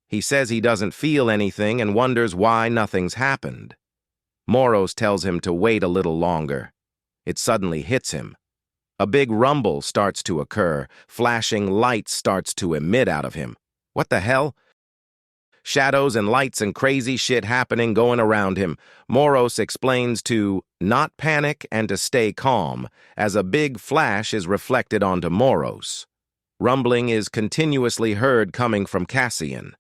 He says he doesn't feel anything and wonders why nothing's happened. Moros tells him to wait a little longer. It suddenly hits him. A big rumble starts to occur. Flashing lights starts to emit out of him. What the hell? Shadows and lights and crazy shit happening going around him. Moros explains to not panic and to stay calm, as a big flash is reflected onto Moros. Rumbling is continuously heard coming from Cassian.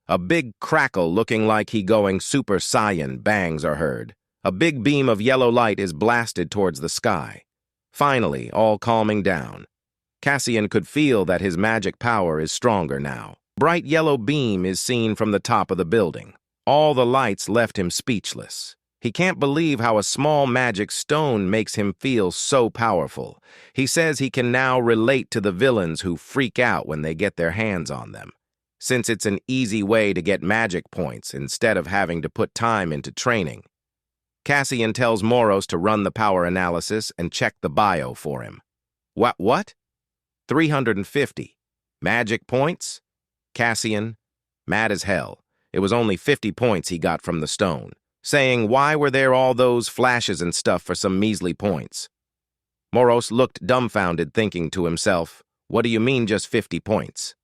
A big crackle looking like he going Super Saiyan bangs are heard. A big beam of yellow light is blasted towards the sky. Finally, all calming down. Cassian could feel that his magic power is stronger now. Bright yellow beam is seen from the top of the building. All the lights left him speechless. He can't believe how a small magic stone makes him feel so powerful. He says he can now relate to the villains who freak out when they get their hands on them, since it's an easy way to get magic points instead of having to put time into training. Cassian tells Moros to run the power analysis and check the bio for him. What? 350. Magic points? Cassian, mad as hell. It was only 50 points he got from the stone, saying why were there all those flashes and stuff for some measly points. Moros looked dumbfounded, thinking to himself, what do you mean just 50 points?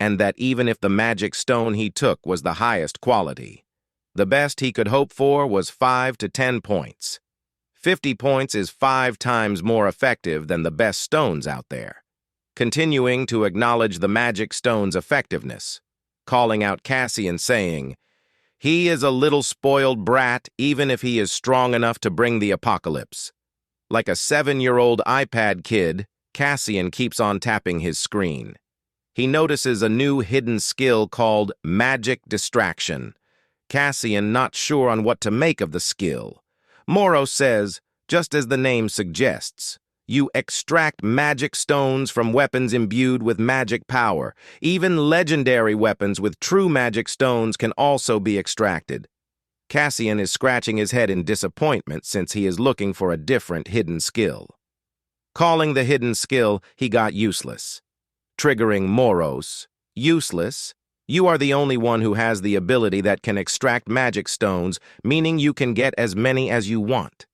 And that even if the magic stone he took was the highest quality, the best he could hope for was 5 to 10 points. 50 points is 5 times more effective than the best stones out there. Continuing to acknowledge the magic stone's effectiveness, calling out Cassian, saying, he is a little spoiled brat even if he is strong enough to bring the apocalypse. Like a 7-year-old iPad kid, Cassian keeps on tapping his screen. He notices a new hidden skill called Magic Distraction. Cassian not sure on what to make of the skill. Moros says, just as the name suggests, you extract magic stones from weapons imbued with magic power. Even legendary weapons with true magic stones can also be extracted. Cassian is scratching his head in disappointment since he is looking for a different hidden skill. Calling the hidden skill, he got useless. Triggering Moros, useless? You are the only one who has the ability that can extract magic stones, meaning you can get as many as you want.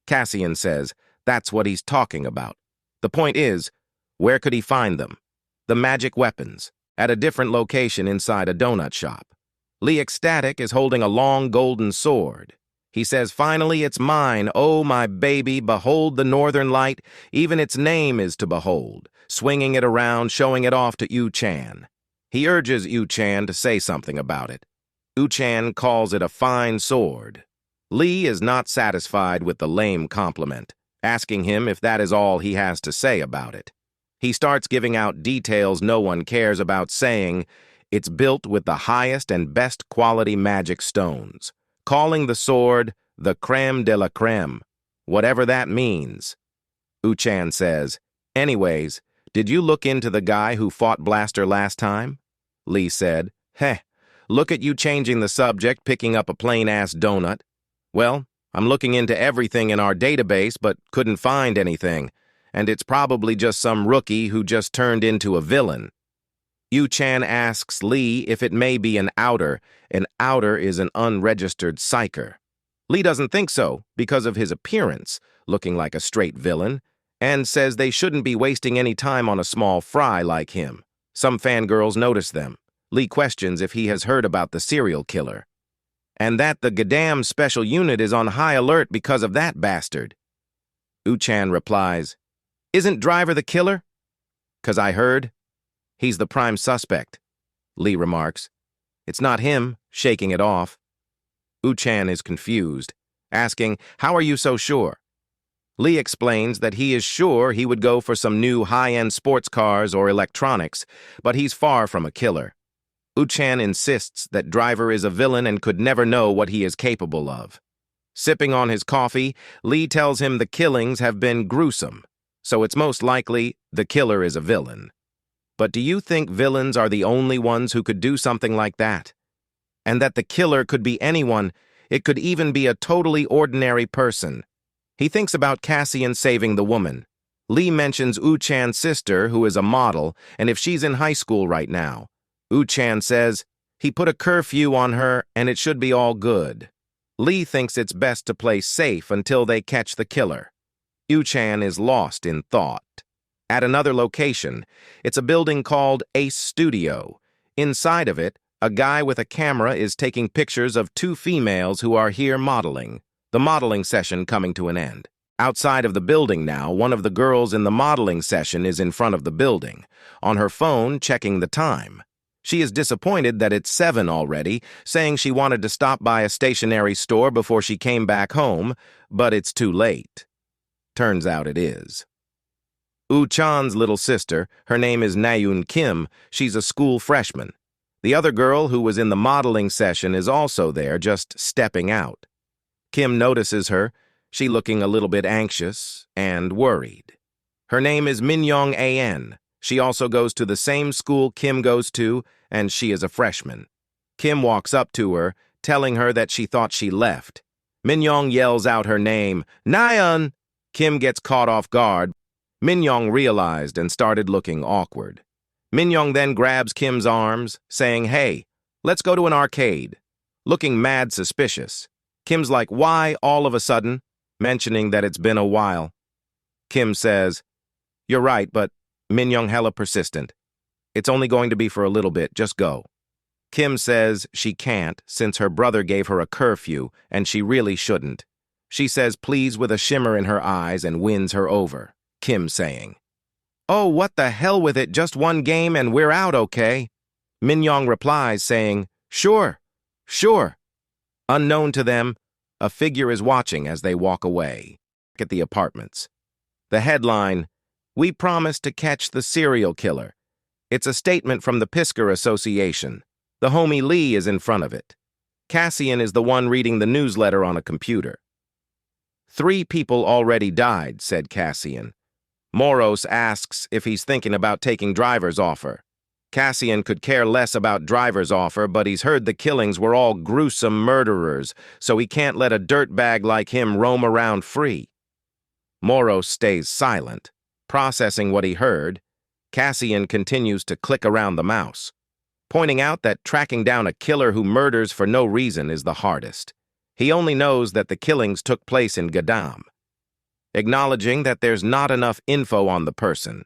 Cassian says, that's what he's talking about. The point is, where could he find them? The magic weapons, at a different location inside a donut shop. Lee Ecstatic is holding a long golden sword. He says, finally it's mine, oh my baby, behold the northern light, even its name is to behold, swinging it around, showing it off to Yu-chan. He urges Yu-chan to say something about it. Yu-chan calls it a fine sword. Lee is not satisfied with the lame compliment, asking him if that is all he has to say about it. He starts giving out details no one cares about, saying, it's built with the highest and best quality magic stones, calling the sword the creme de la creme, whatever that means. Yu-chan says, anyways, did you look into the guy who fought Blaster last time? Lee said, heh, look at you changing the subject, picking up a plain-ass donut. Well, I'm looking into everything in our database, but couldn't find anything, and it's probably just some rookie who just turned into a villain. Yu-chan asks Lee if it may be an outer. An outer is an unregistered psyker. Lee doesn't think so because of his appearance, looking like a straight villain, and says they shouldn't be wasting any time on a small fry like him. Some fangirls notice them. Lee questions if he has heard about the serial killer, and that the Gadam special unit is on high alert because of that bastard. Yu-chan replies, isn't Driver the killer? 'Cause I heard. He's the prime suspect. Lee remarks, it's not him, shaking it off. Yu-chan is confused, asking, how are you so sure? Lee explains that he is sure he would go for some new high-end sports cars or electronics, but he's far from a killer. Yu-chan insists that Driver is a villain and could never know what he is capable of. Sipping on his coffee, Lee tells him the killings have been gruesome, so it's most likely the killer is a villain. But do you think villains are the only ones who could do something like that? And that the killer could be anyone, it could even be a totally ordinary person. He thinks about Cassian saving the woman. Lee mentions Yu-chan's sister, who is a model, and if she's in high school right now. Yu-chan says, he put a curfew on her and it should be all good. Lee thinks it's best to play safe until they catch the killer. Yu-chan is lost in thought. At another location, it's a building called Ace Studio. Inside of it, a guy with a camera is taking pictures of 2 females who are here modeling, the modeling session coming to an end. Outside of the building now, one of the girls in the modeling session is in front of the building, on her phone checking the time. She is disappointed that it's 7 already, saying she wanted to stop by a stationery store before she came back home, but it's too late. Turns out it is. Chan's little sister, her name is Nayoon Kim, she's a school freshman. The other girl who was in the modeling session is also there, just stepping out. Kim notices her, she looking a little bit anxious and worried. Her name is Minyoung An. She also goes to the same school Kim goes to, and she is a freshman. Kim walks up to her, telling her that she thought she left. Minyoung yells out her name, Nayeon! Kim gets caught off guard. Minyoung realized and started looking awkward. Minyoung then grabs Kim's arms, saying, "Hey, let's go to an arcade," looking mad suspicious. Kim's like, "Why all of a sudden?" mentioning that it's been a while. Kim says, "You're right, but..." Minyoung hella persistent. "It's only going to be for a little bit, just go." Kim says she can't since her brother gave her a curfew and she really shouldn't. She says please with a shimmer in her eyes and wins her over. Kim saying, "Oh, what the hell with it, just one game and we're out, okay?" Minyoung replies saying, "Sure, sure." Unknown to them, a figure is watching as they walk away. At the apartments. The headline, "We promise to catch the serial killer." It's a statement from the Pisker Association. The homie Lee is in front of it. Cassian is the one reading the newsletter on a computer. 3 people already died, said Cassian. Moros asks if he's thinking about taking driver's offer. Cassian could care less about driver's offer, but he's heard the killings were all gruesome murderers, so he can't let a dirtbag like him roam around free. Moros stays silent, processing what he heard. Cassian continues to click around the mouse, pointing out that tracking down a killer who murders for no reason is the hardest. He only knows that the killings took place in Gadam. Acknowledging that there's not enough info on the person,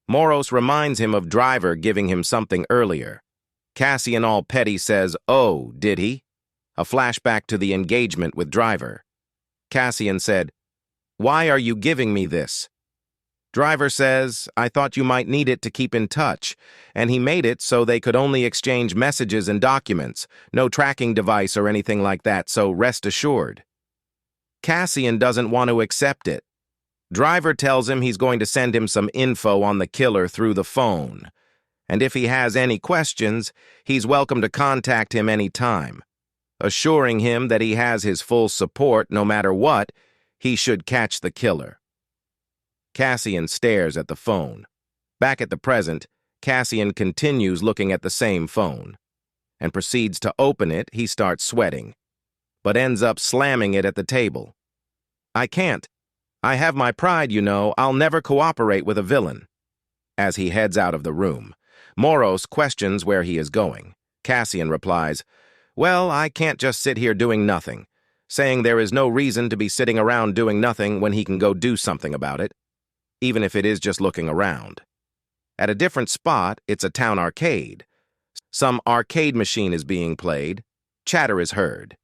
Moros reminds him of Driver giving him something earlier. Cassian all petty says, "Oh, did he?" A flashback to the engagement with Driver. Cassian said, "Why are you giving me this?" Driver says, "I thought you might need it to keep in touch," and he made it so they could only exchange messages and documents, no tracking device or anything like that, so rest assured. Cassian doesn't want to accept it. Driver tells him he's going to send him some info on the killer through the phone, and if he has any questions, he's welcome to contact him any time, assuring him that he has his full support no matter what. He should catch the killer. Cassian stares at the phone. Back at the present, Cassian continues looking at the same phone, and proceeds to open it. He starts sweating, but ends up slamming it at the table. "I can't. I have my pride, you know. I'll never cooperate with a villain." As he heads out of the room, Moros questions where he is going. Cassian replies, "Well, I can't just sit here doing nothing," saying there is no reason to be sitting around doing nothing when he can go do something about it, even if it is just looking around. At a different spot, it's a town arcade. Some arcade machine is being played. Chatter is heard.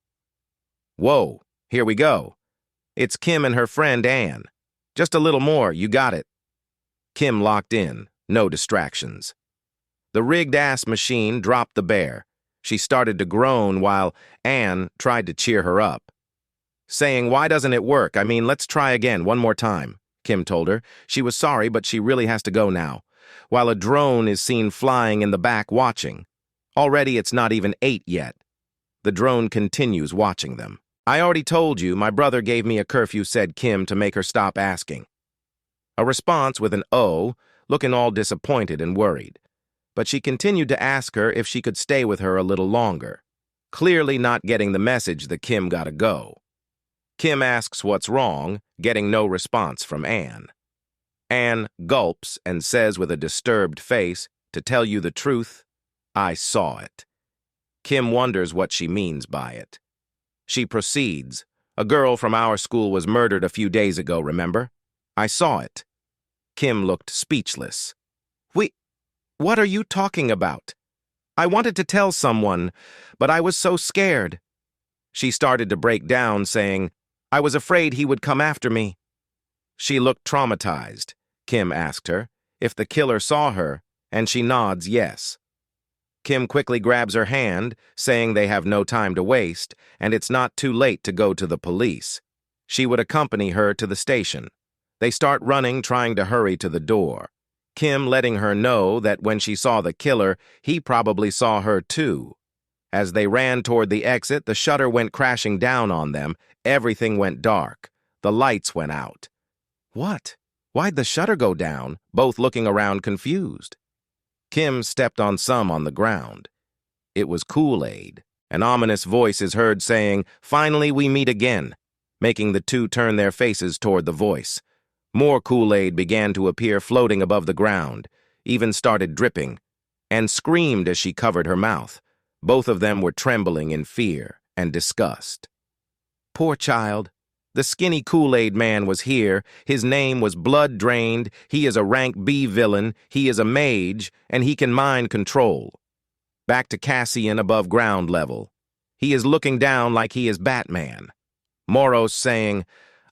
"Whoa, here we go. It's Kim and her friend Anne. Just a little more, you got it." Kim locked in, no distractions. The rigged-ass machine dropped the bear. She started to groan while Anne tried to cheer her up, saying, "Why doesn't it work? I mean, let's try again, one more time." Kim told her she was sorry, but she really has to go now, while a drone is seen flying in the back watching. Already it's not even 8 yet. The drone continues watching them. "I already told you, my brother gave me a curfew," said Kim to make her stop asking. A response with an "oh," looking all disappointed and worried. But she continued to ask her if she could stay with her a little longer. Clearly not getting the message that Kim gotta go. Kim asks what's wrong, getting no response from Anne. Anne gulps and says with a disturbed face, "To tell you the truth, I saw it." Kim wonders what she means by it. She proceeds, "A girl from our school was murdered a few days ago, remember? I saw it." Kim looked speechless. What are you talking about? I wanted to tell someone, but I was so scared." She started to break down, saying, "I was afraid he would come after me." She looked traumatized. Kim asked her if the killer saw her, and she nods yes. Kim quickly grabs her hand, saying they have no time to waste, and it's not too late to go to the police. She would accompany her to the station. They start running, trying to hurry to the door. Kim letting her know that when she saw the killer, he probably saw her too. As they ran toward the exit, the shutter went crashing down on them. Everything went dark. The lights went out. What? Why'd the shutter go down? Both looking around confused. Kim stepped on some on the ground. It was Kool-Aid. An ominous voice is heard saying, "Finally we meet again," making the two turn their faces toward the voice. More Kool-Aid began to appear floating above the ground, even started dripping, and screamed as she covered her mouth. Both of them were trembling in fear and disgust. Poor child. The skinny Kool-Aid man was here. His name was Blood-Drained. He is a rank B villain. He is a mage, and he can mind control. Back to Cassian above ground level. He is looking down like he is Batman. Moros saying,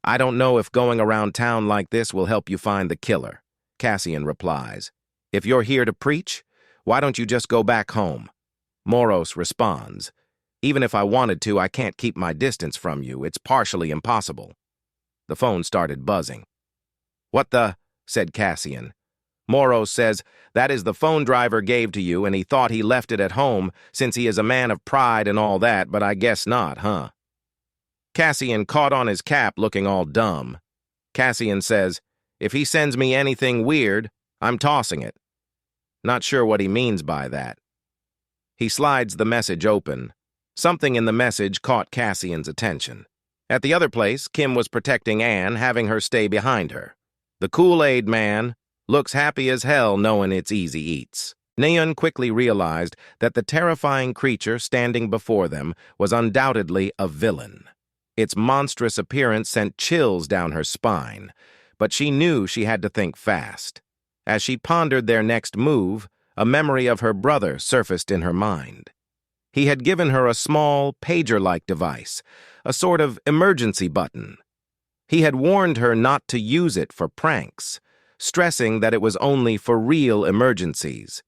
"I don't know if going around town like this will help you find the killer." Cassian replies, "If you're here to preach, why don't you just go back home?" Moros responds, "Even if I wanted to, I can't keep my distance from you. It's partially impossible." The phone started buzzing. "What the?" said Cassian. Moros says, "That is the phone driver gave to you, and he thought he left it at home since he is a man of pride and all that, but I guess not, huh?" Cassian caught on his cap looking all dumb. Cassian says, "If he sends me anything weird, I'm tossing it." Not sure what he means by that. He slides the message open. Something in the message caught Cassian's attention. At the other place, Kim was protecting Anne, having her stay behind her. The Kool-Aid man looks happy as hell knowing it's easy eats. Neon quickly realized that the terrifying creature standing before them was undoubtedly a villain. Its monstrous appearance sent chills down her spine, but she knew she had to think fast. As she pondered their next move, a memory of her brother surfaced in her mind. He had given her a small, pager-like device, a sort of emergency button. He had warned her not to use it for pranks, stressing that it was only for real emergencies.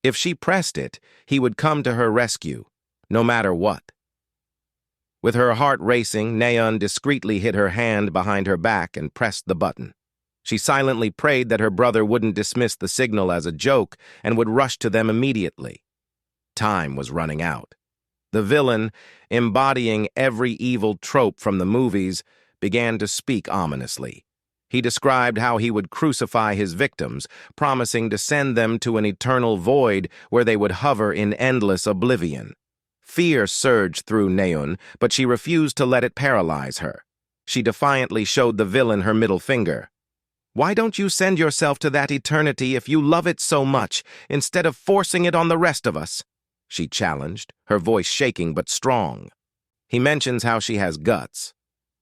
If she pressed it, he would come to her rescue, no matter what. With her heart racing, Neon discreetly hid her hand behind her back and pressed the button. She silently prayed that her brother wouldn't dismiss the signal as a joke and would rush to them immediately. Time was running out. The villain, embodying every evil trope from the movies, began to speak ominously. He described how he would crucify his victims, promising to send them to an eternal void where they would hover in endless oblivion. Fear surged through Neon, but she refused to let it paralyze her. She defiantly showed the villain her middle finger. "Why don't you send yourself to that eternity if you love it so much, instead of forcing it on the rest of us?" she challenged, her voice shaking but strong. He mentions how she has guts.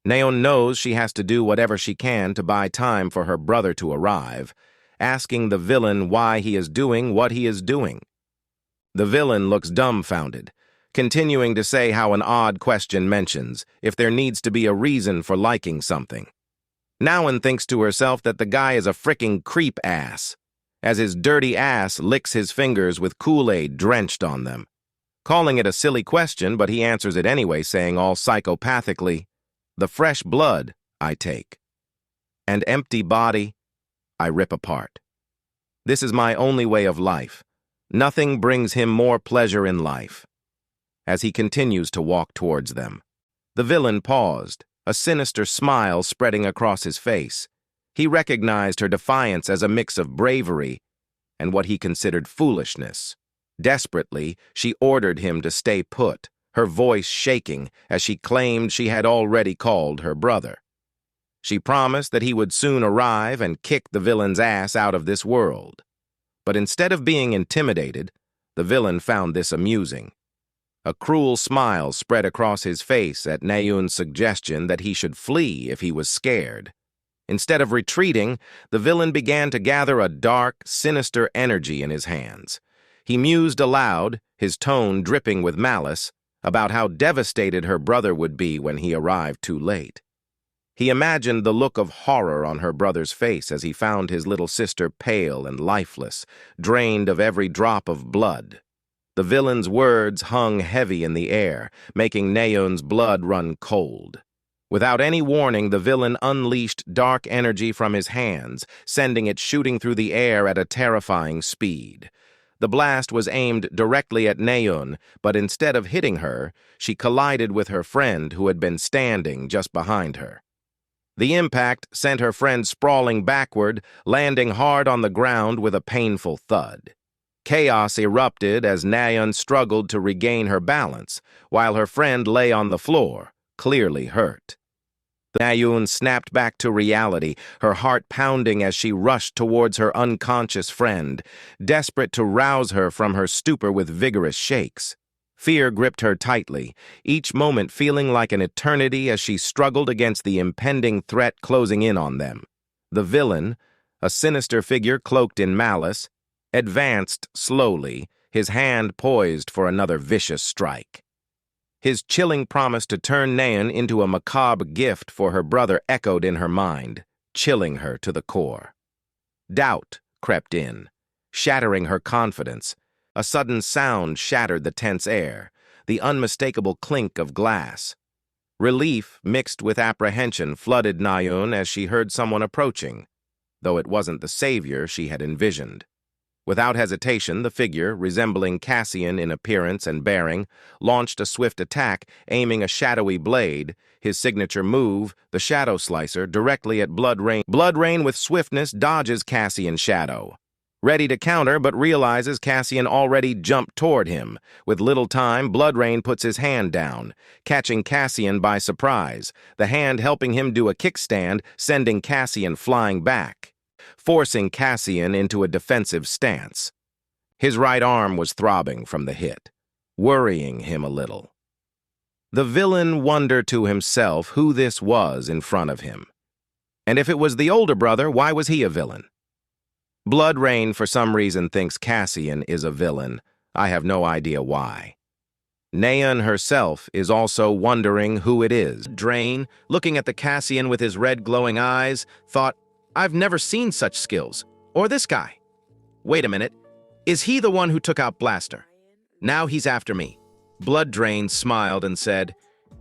Neon knows she has to do whatever she can to buy time for her brother to arrive, asking the villain why he is doing what he is doing. The villain looks dumbfounded, continuing to say how an odd question mentions if there needs to be a reason for liking something. Noan thinks to herself that the guy is a fricking creep ass, as his dirty ass licks his fingers with Kool-Aid drenched on them. Calling it a silly question, but he answers it anyway, saying all psychopathically, "The fresh blood I take, and empty body I rip apart. This is my only way of life. Nothing brings him more pleasure in life." As he continues to walk towards them, the villain paused, a sinister smile spreading across his face. He recognized her defiance as a mix of bravery and what he considered foolishness. Desperately, she ordered him to stay put, her voice shaking as she claimed she had already called her brother. She promised that he would soon arrive and kick the villain's ass out of this world. But instead of being intimidated, the villain found this amusing. A cruel smile spread across his face at Neon's suggestion that he should flee if he was scared. Instead of retreating, the villain began to gather a dark, sinister energy in his hands. He mused aloud, his tone dripping with malice, about how devastated her brother would be when he arrived too late. He imagined the look of horror on her brother's face as he found his little sister pale and lifeless, drained of every drop of blood. The villain's words hung heavy in the air, making Naeun's blood run cold. Without any warning, the villain unleashed dark energy from his hands, sending it shooting through the air at a terrifying speed. The blast was aimed directly at Naeun, but instead of hitting her, she collided with her friend who had been standing just behind her. The impact sent her friend sprawling backward, landing hard on the ground with a painful thud. Chaos erupted as Naeun struggled to regain her balance, while her friend lay on the floor, clearly hurt. Naeun snapped back to reality, her heart pounding as she rushed towards her unconscious friend, desperate to rouse her from her stupor with vigorous shakes. Fear gripped her tightly, each moment feeling like an eternity as she struggled against the impending threat closing in on them. The villain, a sinister figure cloaked in malice, advanced slowly, his hand poised for another vicious strike. His chilling promise to turn Naeun into a macabre gift for her brother echoed in her mind, chilling her to the core. Doubt crept in, shattering her confidence. A sudden sound shattered the tense air, the unmistakable clink of glass. Relief mixed with apprehension flooded Naeun as she heard someone approaching, though it wasn't the savior she had envisioned. Without hesitation, the figure, resembling Cassian in appearance and bearing, launched a swift attack, aiming a shadowy blade, his signature move, the Shadow Slicer, directly at Blood Rain. Blood Rain with swiftness dodges Cassian's shadow. Ready to counter, but realizes Cassian already jumped toward him. With little time, Blood Rain puts his hand down, catching Cassian by surprise, the hand helping him do a kickstand, sending Cassian flying back, forcing Cassian into a defensive stance. His right arm was throbbing from the hit, worrying him a little. The villain wondered to himself who this was in front of him. And if it was the older brother, why was he a villain? Blood Rain, for some reason, thinks Cassian is a villain. I have no idea why. Naeun herself is also wondering who it is. Drain, looking at the Cassian with his red glowing eyes, thought, I've never seen such skills. Or this guy. Wait a minute. Is he the one who took out Blaster? Now he's after me. Blood Drain smiled and said,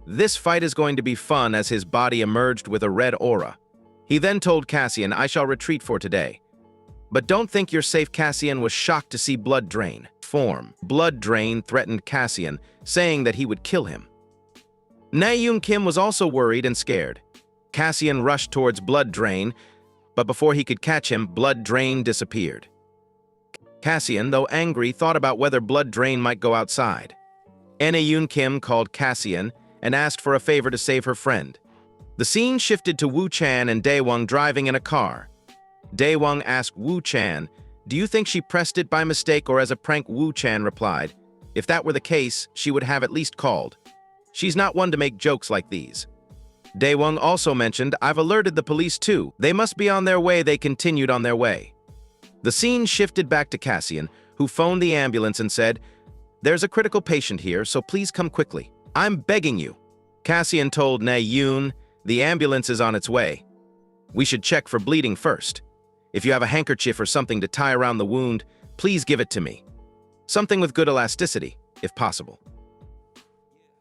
this fight is going to be fun as his body emerged with a red aura. He then told Cassian, I shall retreat for today. But don't think you're safe. Cassian was shocked to see Blood Drain form. Blood Drain threatened Cassian, saying that he would kill him. Naeun Kim was also worried and scared. Cassian rushed towards Blood Drain, but before he could catch him, Blood Drain disappeared. Cassian, though angry, thought about whether Blood Drain might go outside. Naeun Kim called Cassian and asked for a favor to save her friend. The scene shifted to Wu Chan and Daewon driving in a car. Daewon asked Wu Chan, do you think she pressed it by mistake or as a prank? Wu Chan replied, if that were the case, she would have at least called. She's not one to make jokes like these. Daewon also mentioned, I've alerted the police too. They must be on their way. They continued on their way. The scene shifted back to Cassian, who phoned the ambulance and said, there's a critical patient here, so please come quickly. I'm begging you. Cassian told Naeun, the ambulance is on its way. We should check for bleeding first. If you have a handkerchief or something to tie around the wound, please give it to me. Something with good elasticity, if possible.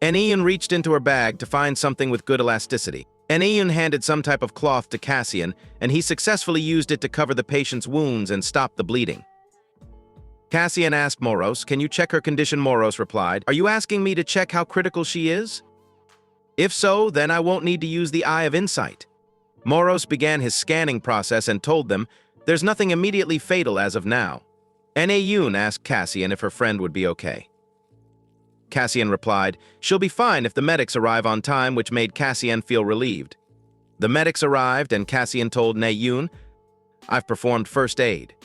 Naeun reached into her bag to find something with good elasticity. Naeun handed some type of cloth to Cassian, and he successfully used it to cover the patient's wounds and stop the bleeding. Cassian asked Moros, can you check her condition? Moros replied, are you asking me to check how critical she is? If so, then I won't need to use the Eye of Insight. Moros began his scanning process and told them, there's nothing immediately fatal as of now. Naeun asked Cassian if her friend would be okay. Cassian replied, she'll be fine if the medics arrive on time, which made Cassian feel relieved. The medics arrived and Cassian told Naeun, I've performed first aid.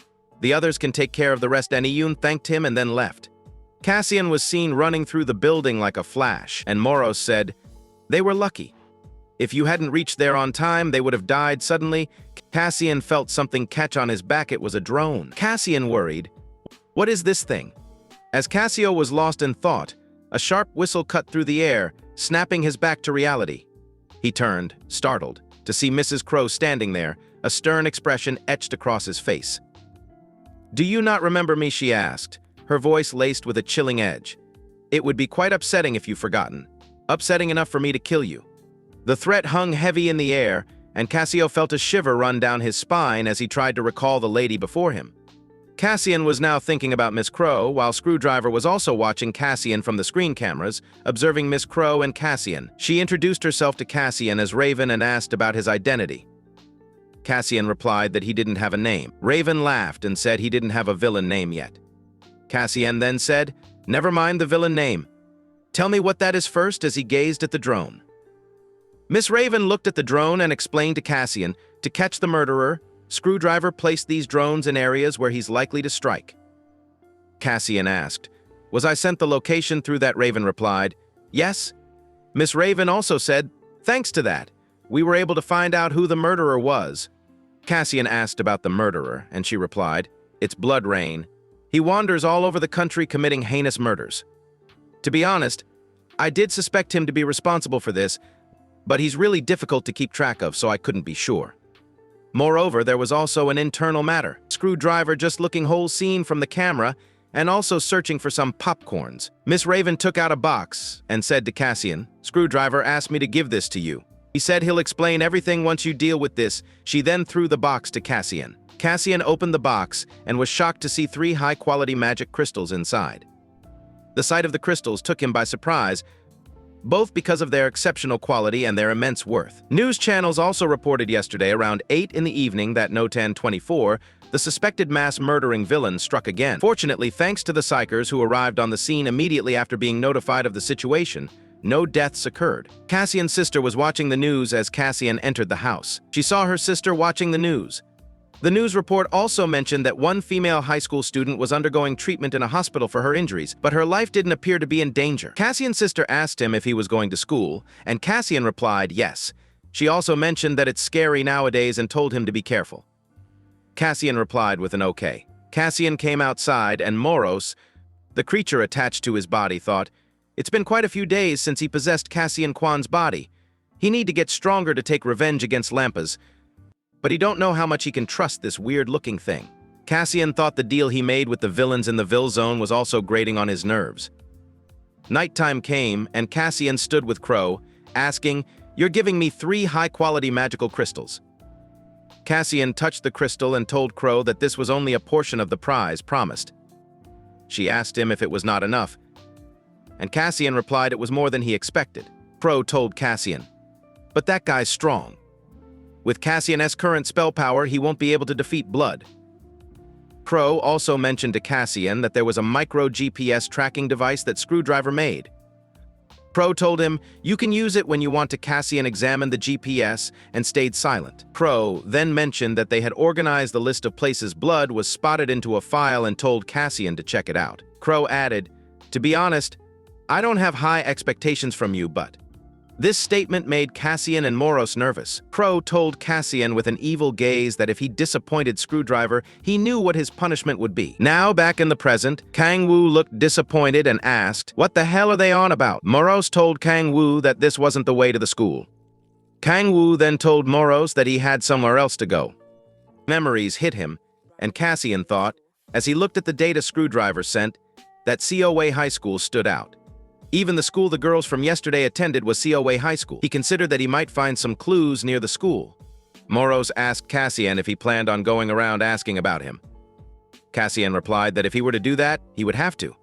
The others can take care of the rest. Naeun thanked him and then left. Cassian was seen running through the building like a flash, and Moros said, they were lucky. If you hadn't reached there on time, they would have died suddenly. Cassian felt something catch on his back. It was a drone. Cassian worried, what is this thing? As Cassio was lost in thought, a sharp whistle cut through the air, snapping his back to reality. He turned, startled, to see Mrs. Crow standing there, a stern expression etched across his face. Do you not remember me? She asked, her voice laced with a chilling edge. "It would be quite upsetting if you've forgotten. Upsetting enough for me to kill you." The threat hung heavy in the air, and Cassio felt a shiver run down his spine as he tried to recall the lady before him. Cassian was now thinking about Miss Crow, while Screwdriver was also watching Cassian from the screen cameras, observing Miss Crow and Cassian. She introduced herself to Cassian as Raven and asked about his identity. Cassian replied that he didn't have a name. Raven laughed and said he didn't have a villain name yet. Cassian then said, "Never mind the villain name. Tell me what that is first," as he gazed at the drone. Miss Raven looked at the drone and explained to Cassian, to catch the murderer, Screwdriver placed these drones in areas where he's likely to strike. Cassian asked, "Was I sent the location through that?" Raven replied, "Yes." Miss Raven also said, "Thanks to that, we were able to find out who the murderer was." Cassian asked about the murderer, and she replied, "It's Blood Rain. He wanders all over the country committing heinous murders. To be honest, I did suspect him to be responsible for this, but he's really difficult to keep track of, so I couldn't be sure. Moreover, there was also an internal matter. Screwdriver just looking whole scene from the camera and also searching for some popcorns. Miss Raven took out a box and said to Cassian, "Screwdriver asked me to give this to you. He said he'll explain everything once you deal with this." She then threw the box to Cassian. Cassian opened the box and was shocked to see 3 high-quality magic crystals inside. The sight of the crystals took him by surprise, both because of their exceptional quality and their immense worth. News channels also reported yesterday around 8 in the evening that Notan 24, the suspected mass-murdering villain, struck again. Fortunately, thanks to the psychers who arrived on the scene immediately after being notified of the situation, no deaths occurred. Cassian's sister was watching the news as Cassian entered the house. She saw her sister watching the news. The news report also mentioned that one female high school student was undergoing treatment in a hospital for her injuries, but her life didn't appear to be in danger. Cassian's sister asked him if he was going to school, and Cassian replied yes. She also mentioned that it's scary nowadays and told him to be careful. Cassian replied with an okay. Cassian came outside, and Moros, the creature attached to his body, thought, "It's been quite a few days since he possessed Cassian Kwan's body. He need to get stronger to take revenge against Lampas, but he don't know how much he can trust this weird-looking thing." Cassian thought the deal he made with the villains in the Vil Zone was also grating on his nerves. Nighttime came, and Cassian stood with Crow, asking, "You're giving me 3 high-quality magical crystals." Cassian touched the crystal and told Crow that this was only a portion of the prize promised. She asked him if it was not enough, and Cassian replied it was more than he expected. Crow told Cassian, "But that guy's strong. With Cassian's current spell power, he won't be able to defeat Blood." Crow also mentioned to Cassian that there was a micro-GPS tracking device that Screwdriver made. Crow told him, "You can use it when you want to." Cassian examined the GPS and stayed silent. Crow then mentioned that they had organized the list of places Blood was spotted into a file and told Cassian to check it out. Crow added, "To be honest, I don't have high expectations from you, but..." This statement made Cassian and Moros nervous. Crow told Cassian with an evil gaze that if he disappointed Screwdriver, he knew what his punishment would be. Now, back in the present, Kang Wu looked disappointed and asked, "What the hell are they on about?" Moros told Kang Wu that this wasn't the way to the school. Kang Wu then told Moros that he had somewhere else to go. Memories hit him, and Cassian thought, as he looked at the data Screwdriver sent, that COA High School stood out. Even the school the girls from yesterday attended was COA High School. He considered that he might find some clues near the school. Moros asked Cassian if he planned on going around asking about him. Cassian replied that if he were to do that, he would have to.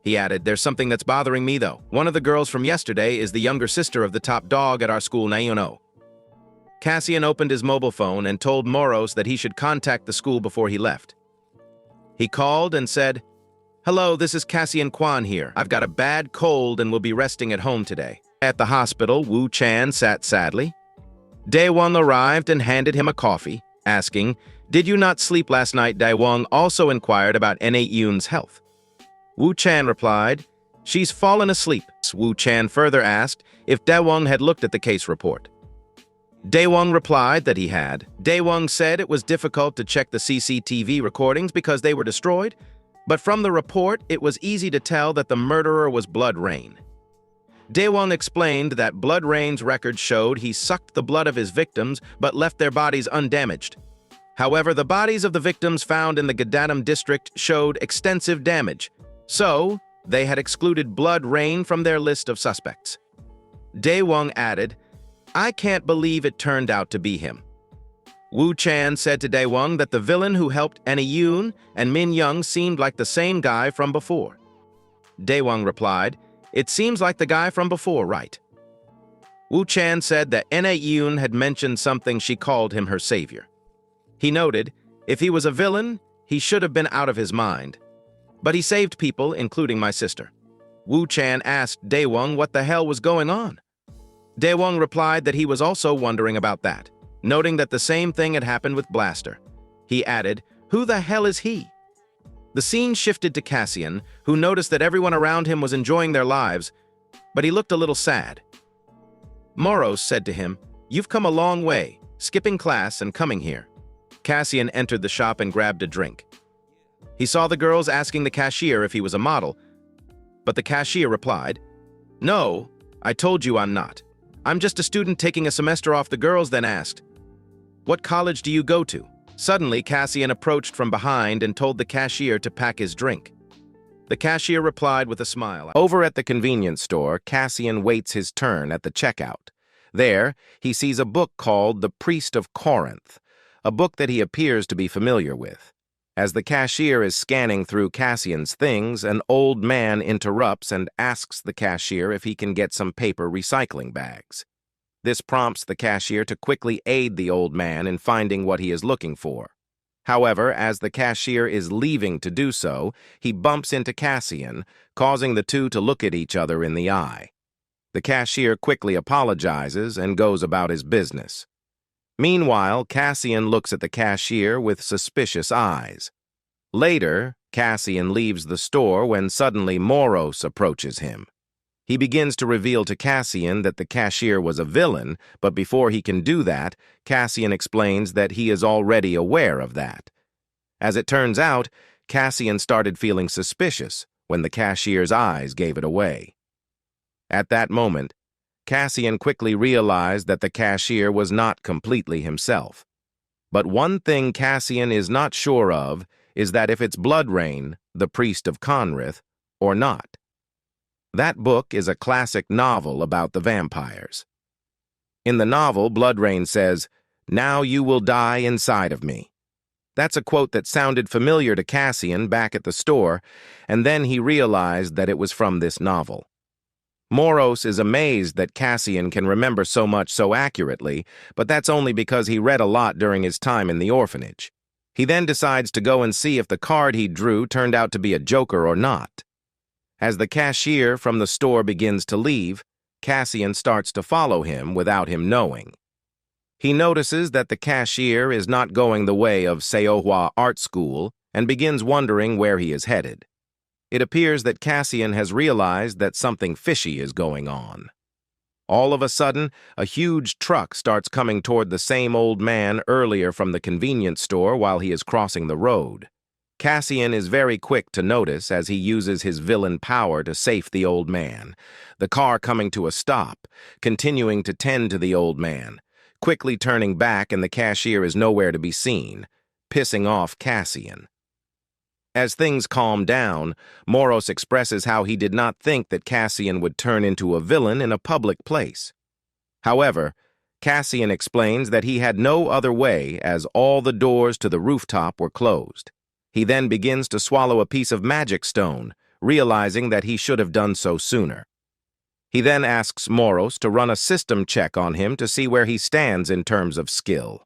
He added, "There's something that's bothering me, though. One of the girls from yesterday is the younger sister of the top dog at our school, Naono." Cassian opened his mobile phone and told Moros that he should contact the school before he left. He called and said, "Hello, this is Cassian Kwan here. I've got a bad cold and will be resting at home today." At the hospital, Wu Chan sat sadly. Daewon arrived and handed him a coffee, asking, "Did you not sleep last night?" Daewon also inquired about N8 Yoon's health. Wu Chan replied, "She's fallen asleep." Wu Chan further asked if Daewon had looked at the case report. Daewon replied that he had. Daewon said it was difficult to check the CCTV recordings because they were destroyed, but from the report, it was easy to tell that the murderer was Blood Rain. Daewon explained that Blood Rain's record showed he sucked the blood of his victims but left their bodies undamaged. However, the bodies of the victims found in the Gadadam district showed extensive damage. So, they had excluded Blood Rain from their list of suspects. Daewon added, "I can't believe it turned out to be him." Woo Chan said to Daewon that the villain who helped Anna Yoon and Min Young seemed like the same guy from before. Daewon replied, "It seems like the guy from before, right?" Woo Chan said that Anna Yoon had mentioned something she called him her savior. He noted, if he was a villain, he should have been out of his mind. But he saved people, including my sister. Woo Chan asked Daewon what the hell was going on. Daewon replied that he was also wondering about that, noting that the same thing had happened with Blaster. He added, "Who the hell is he?" The scene shifted to Cassian, who noticed that everyone around him was enjoying their lives, but he looked a little sad. Moros said to him, "You've come a long way, skipping class and coming here." Cassian entered the shop and grabbed a drink. He saw the girls asking the cashier if he was a model, but the cashier replied, "No, I told you I'm not. I'm just a student taking a semester off." The girls then asked, "What college do you go to?" Suddenly, Cassian approached from behind and told the cashier to pack his drink. The cashier replied with a smile. Over at the convenience store, Cassian waits his turn at the checkout. There, he sees a book called The Priest of Corinth, a book that he appears to be familiar with. As the cashier is scanning through Cassian's things, an old man interrupts and asks the cashier if he can get some paper recycling bags. This prompts the cashier to quickly aid the old man in finding what he is looking for. However, as the cashier is leaving to do so, he bumps into Cassian, causing the two to look at each other in the eye. The cashier quickly apologizes and goes about his business. Meanwhile, Cassian looks at the cashier with suspicious eyes. Later, Cassian leaves the store when suddenly Moros approaches him. He begins to reveal to Cassian that the cashier was a villain, but before he can do that, Cassian explains that he is already aware of that. As it turns out, Cassian started feeling suspicious when the cashier's eyes gave it away. At that moment, Cassian quickly realized that the cashier was not completely himself. But one thing Cassian is not sure of is that if it's Blood Rain, the priest of Corinth, or not. That book is a classic novel about the vampires. In the novel, Blood Rain says, "Now you will die inside of me." That's a quote that sounded familiar to Cassian back at the store, and then he realized that it was from this novel. Moros is amazed that Cassian can remember so much so accurately, but that's only because he read a lot during his time in the orphanage. He then decides to go and see if the card he drew turned out to be a joker or not. As the cashier from the store begins to leave, Cassian starts to follow him without him knowing. He notices that the cashier is not going the way of Seohwa Art School and begins wondering where he is headed. It appears that Cassian has realized that something fishy is going on. All of a sudden, a huge truck starts coming toward the same old man earlier from the convenience store while he is crossing the road. Cassian is very quick to notice as he uses his villain power to save the old man, the car coming to a stop, continuing to tend to the old man, quickly turning back, and the cashier is nowhere to be seen, pissing off Cassian. As things calm down, Moros expresses how he did not think that Cassian would turn into a villain in a public place. However, Cassian explains that he had no other way as all the doors to the rooftop were closed. He then begins to swallow a piece of magic stone, realizing that he should have done so sooner. He then asks Moros to run a system check on him to see where he stands in terms of skill.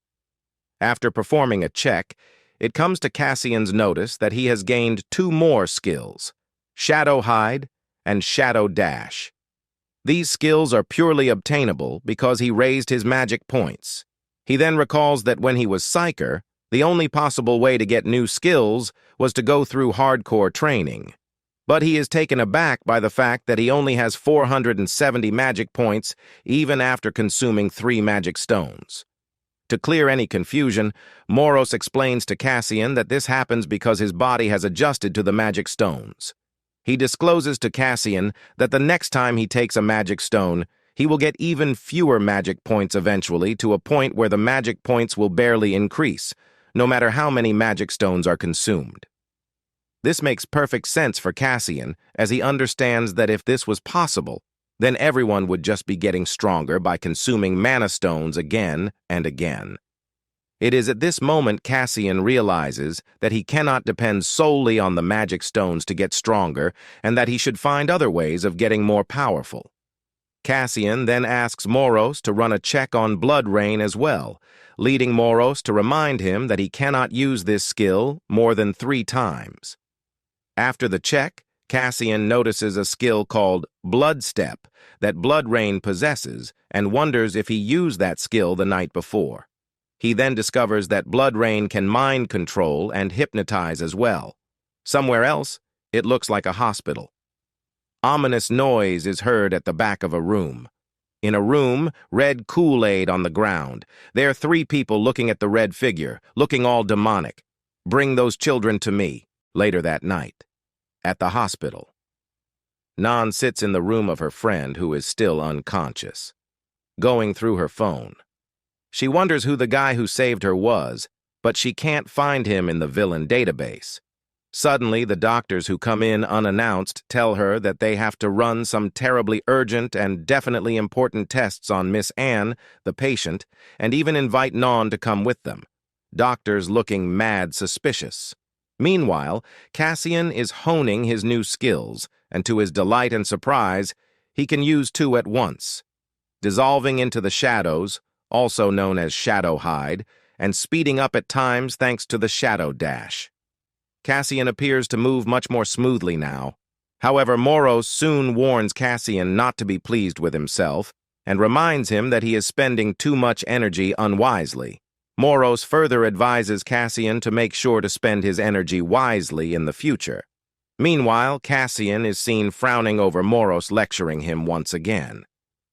After performing a check, it comes to Cassian's notice that he has gained 2 more skills, Shadow Hide and Shadow Dash. These skills are purely obtainable because he raised his magic points. He then recalls that when he was Psyker, the only possible way to get new skills was to go through hardcore training. But he is taken aback by the fact that he only has 470 magic points even after consuming 3 magic stones. To clear any confusion, Moros explains to Cassian that this happens because his body has adjusted to the magic stones. He discloses to Cassian that the next time he takes a magic stone, he will get even fewer magic points eventually, to a point where the magic points will barely increase, no matter how many magic stones are consumed. This makes perfect sense for Cassian, as he understands that if this was possible, then everyone would just be getting stronger by consuming mana stones again and again. It is at this moment Cassian realizes that he cannot depend solely on the magic stones to get stronger and that he should find other ways of getting more powerful. Cassian then asks Moros to run a check on Blood Rain as well, leading Moros to remind him that he cannot use this skill more than 3 times. After the check, Cassian notices a skill called Blood Step that Blood Rain possesses and wonders if he used that skill the night before. He then discovers that Blood Rain can mind control and hypnotize as well. Somewhere else, it looks like a hospital. Ominous noise is heard at the back of a room. In a room, red Kool-Aid on the ground. There are 3 people looking at the red figure, looking all demonic. Bring those children to me. Later that night, at the hospital. Nan sits in the room of her friend who is still unconscious, going through her phone. She wonders who the guy who saved her was, but she can't find him in the villain database. Suddenly, the doctors who come in unannounced tell her that they have to run some terribly urgent and definitely important tests on Miss Anne, the patient, and even invite Nan to come with them. Doctors looking mad suspicious. Meanwhile, Cassian is honing his new skills, and to his delight and surprise, he can use 2 at once. Dissolving into the shadows, also known as Shadow Hide, and speeding up at times thanks to the Shadow Dash. Cassian appears to move much more smoothly now. However, Moros soon warns Cassian not to be pleased with himself and reminds him that he is spending too much energy unwisely. Moros further advises Cassian to make sure to spend his energy wisely in the future. Meanwhile, Cassian is seen frowning over Moros lecturing him once again.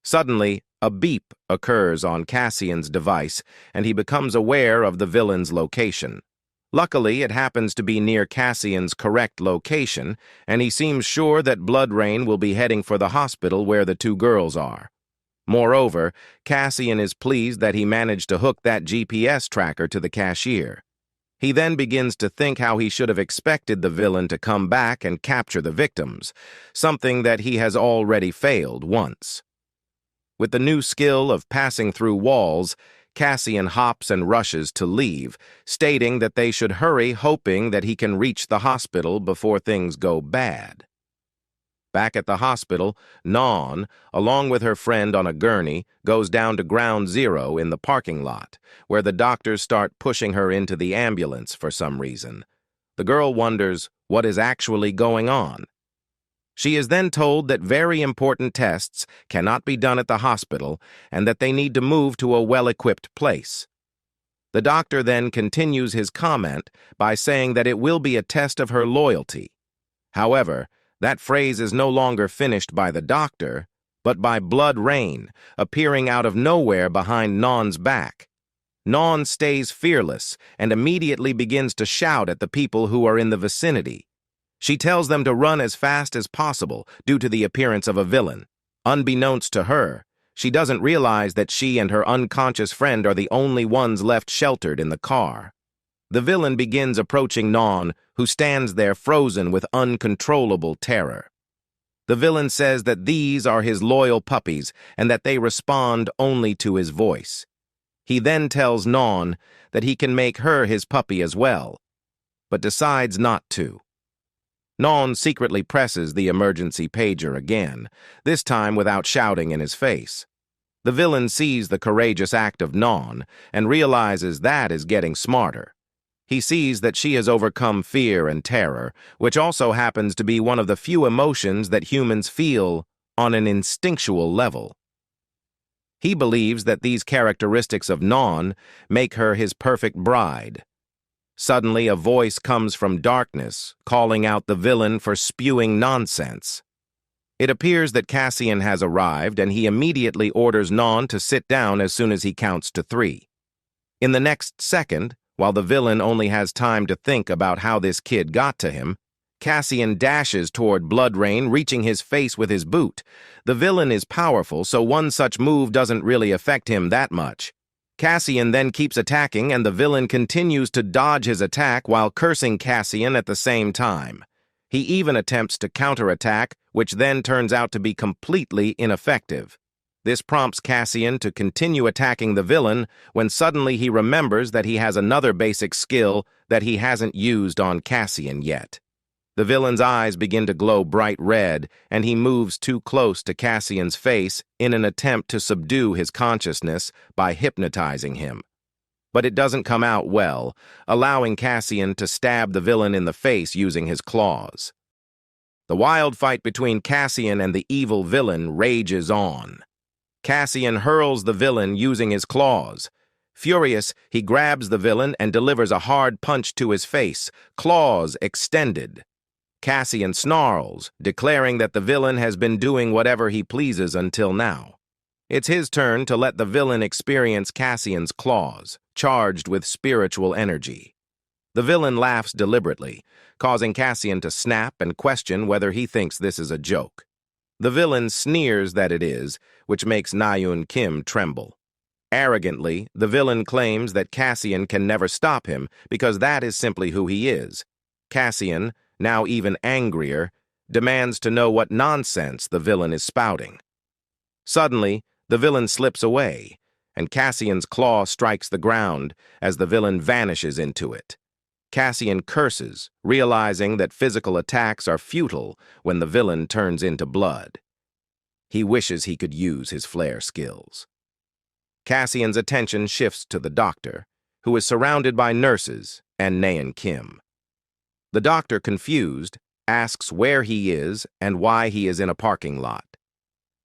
Suddenly, a beep occurs on Cassian's device, and he becomes aware of the villain's location. Luckily, it happens to be near Cassian's correct location, and he seems sure that Blood Rain will be heading for the hospital where the 2 girls are. Moreover, Cassian is pleased that he managed to hook that GPS tracker to the cashier. He then begins to think how he should have expected the villain to come back and capture the victims, something that he has already failed once. With the new skill of passing through walls, Cassian hops and rushes to leave, stating that they should hurry, hoping that he can reach the hospital before things go bad. Back at the hospital, Nan, along with her friend on a gurney, goes down to Ground Zero in the parking lot, where the doctors start pushing her into the ambulance for some reason. The girl wonders what is actually going on. She is then told that very important tests cannot be done at the hospital and that they need to move to a well-equipped place. The doctor then continues his comment by saying that it will be a test of her loyalty. However, that phrase is no longer finished by the doctor, but by Blood Rain, appearing out of nowhere behind Nan's back. Nan stays fearless and immediately begins to shout at the people who are in the vicinity. She tells them to run as fast as possible due to the appearance of a villain. Unbeknownst to her, she doesn't realize that she and her unconscious friend are the only ones left sheltered in the car. The villain begins approaching Nan, who stands there frozen with uncontrollable terror. The villain says that these are his loyal puppies and that they respond only to his voice. He then tells Nan that he can make her his puppy as well, but decides not to. Nan secretly presses the emergency pager again, this time without shouting in his face. The villain sees the courageous act of Nan and realizes that is getting smarter. He sees that she has overcome fear and terror, which also happens to be one of the few emotions that humans feel on an instinctual level. He believes that these characteristics of Nan make her his perfect bride. Suddenly, a voice comes from darkness, calling out the villain for spewing nonsense. It appears that Cassian has arrived, and he immediately orders Nan to sit down as soon as he counts to 3. In the next second, while the villain only has time to think about how this kid got to him, Cassian dashes toward Blood Rain, reaching his face with his boot. The villain is powerful, so one such move doesn't really affect him that much. Cassian then keeps attacking, and the villain continues to dodge his attack while cursing Cassian at the same time. He even attempts to counterattack, which then turns out to be completely ineffective. This prompts Cassian to continue attacking the villain when suddenly he remembers that he has another basic skill that he hasn't used on Cassian yet. The villain's eyes begin to glow bright red, and he moves too close to Cassian's face in an attempt to subdue his consciousness by hypnotizing him. But it doesn't come out well, allowing Cassian to stab the villain in the face using his claws. The wild fight between Cassian and the evil villain rages on. Cassian hurls the villain using his claws. Furious, he grabs the villain and delivers a hard punch to his face, claws extended. Cassian snarls, declaring that the villain has been doing whatever he pleases until now. It's his turn to let the villain experience Cassian's claws, charged with spiritual energy. The villain laughs deliberately, causing Cassian to snap and question whether he thinks this is a joke. The villain sneers that it is, which makes Naeun Kim tremble. Arrogantly, the villain claims that Cassian can never stop him because that is simply who he is. Cassian, now even angrier, demands to know what nonsense the villain is spouting. Suddenly, the villain slips away, and Cassian's claw strikes the ground as the villain vanishes into it. Cassian curses, realizing that physical attacks are futile when the villain turns into blood. He wishes he could use his flare skills. Cassian's attention shifts to the doctor, who is surrounded by nurses and Naeun Kim. The doctor, confused, asks where he is and why he is in a parking lot.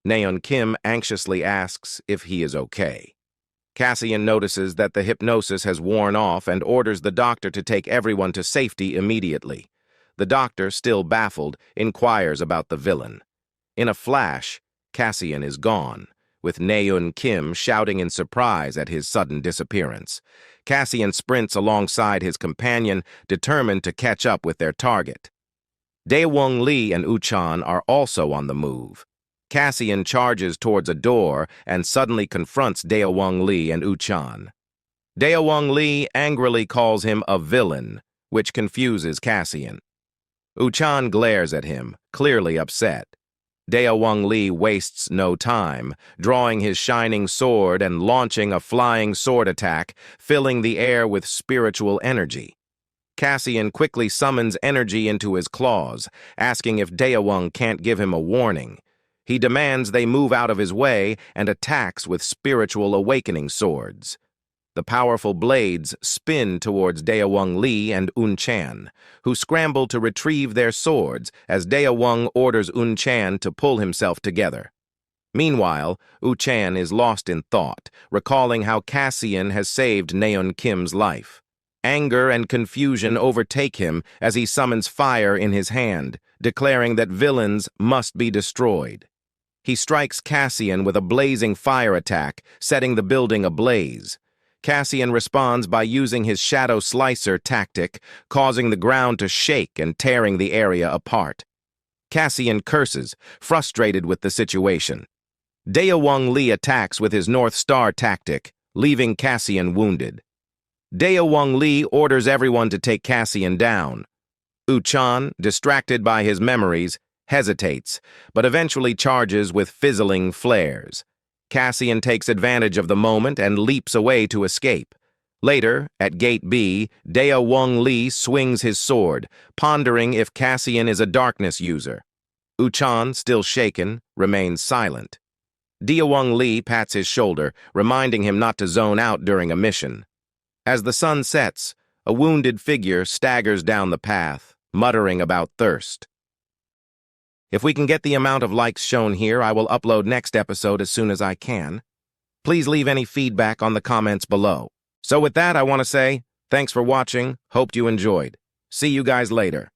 Naeun Kim anxiously asks if he is okay. Cassian notices that the hypnosis has worn off and orders the doctor to take everyone to safety immediately. The doctor, still baffled, inquires about the villain. In a flash, Cassian is gone, with Naeun Kim shouting in surprise at his sudden disappearance. Cassian sprints alongside his companion, determined to catch up with their target. Daewon Lee and Uchan are also on the move. Cassian charges towards a door and suddenly confronts Daewon Lee and Uchan. Daewon Lee angrily calls him a villain, which confuses Cassian. Uchan glares at him, clearly upset. Daewon Lee wastes no time, drawing his shining sword and launching a flying sword attack, filling the air with spiritual energy. Cassian quickly summons energy into his claws, asking if Daewon can't give him a warning. He demands they move out of his way and attacks with spiritual awakening swords. The powerful blades spin towards Daewon Lee and Unchan, who scramble to retrieve their swords as Daewon orders Unchan to pull himself together. Meanwhile, Unchan is lost in thought, recalling how Cassian has saved Naeun Kim's life. Anger and confusion overtake him as he summons fire in his hand, declaring that villains must be destroyed. He strikes Cassian with a blazing fire attack, setting the building ablaze. Cassian responds by using his Shadow Slicer tactic, causing the ground to shake and tearing the area apart. Cassian curses, frustrated with the situation. Daewon Lee attacks with his North Star tactic, leaving Cassian wounded. Daewon Lee orders everyone to take Cassian down. Uchan, distracted by his memories, hesitates, but eventually charges with fizzling flares. Cassian takes advantage of the moment and leaps away to escape. Later, at Gate B, Daewon Lee swings his sword, pondering if Cassian is a darkness user. Uchan, still shaken, remains silent. Daewon Lee pats his shoulder, reminding him not to zone out during a mission. As the sun sets, a wounded figure staggers down the path, muttering about thirst. If we can get the amount of likes shown here, I will upload next episode as soon as I can. Please leave any feedback on the comments below. So with that, I want to say, thanks for watching, hoped you enjoyed. See you guys later.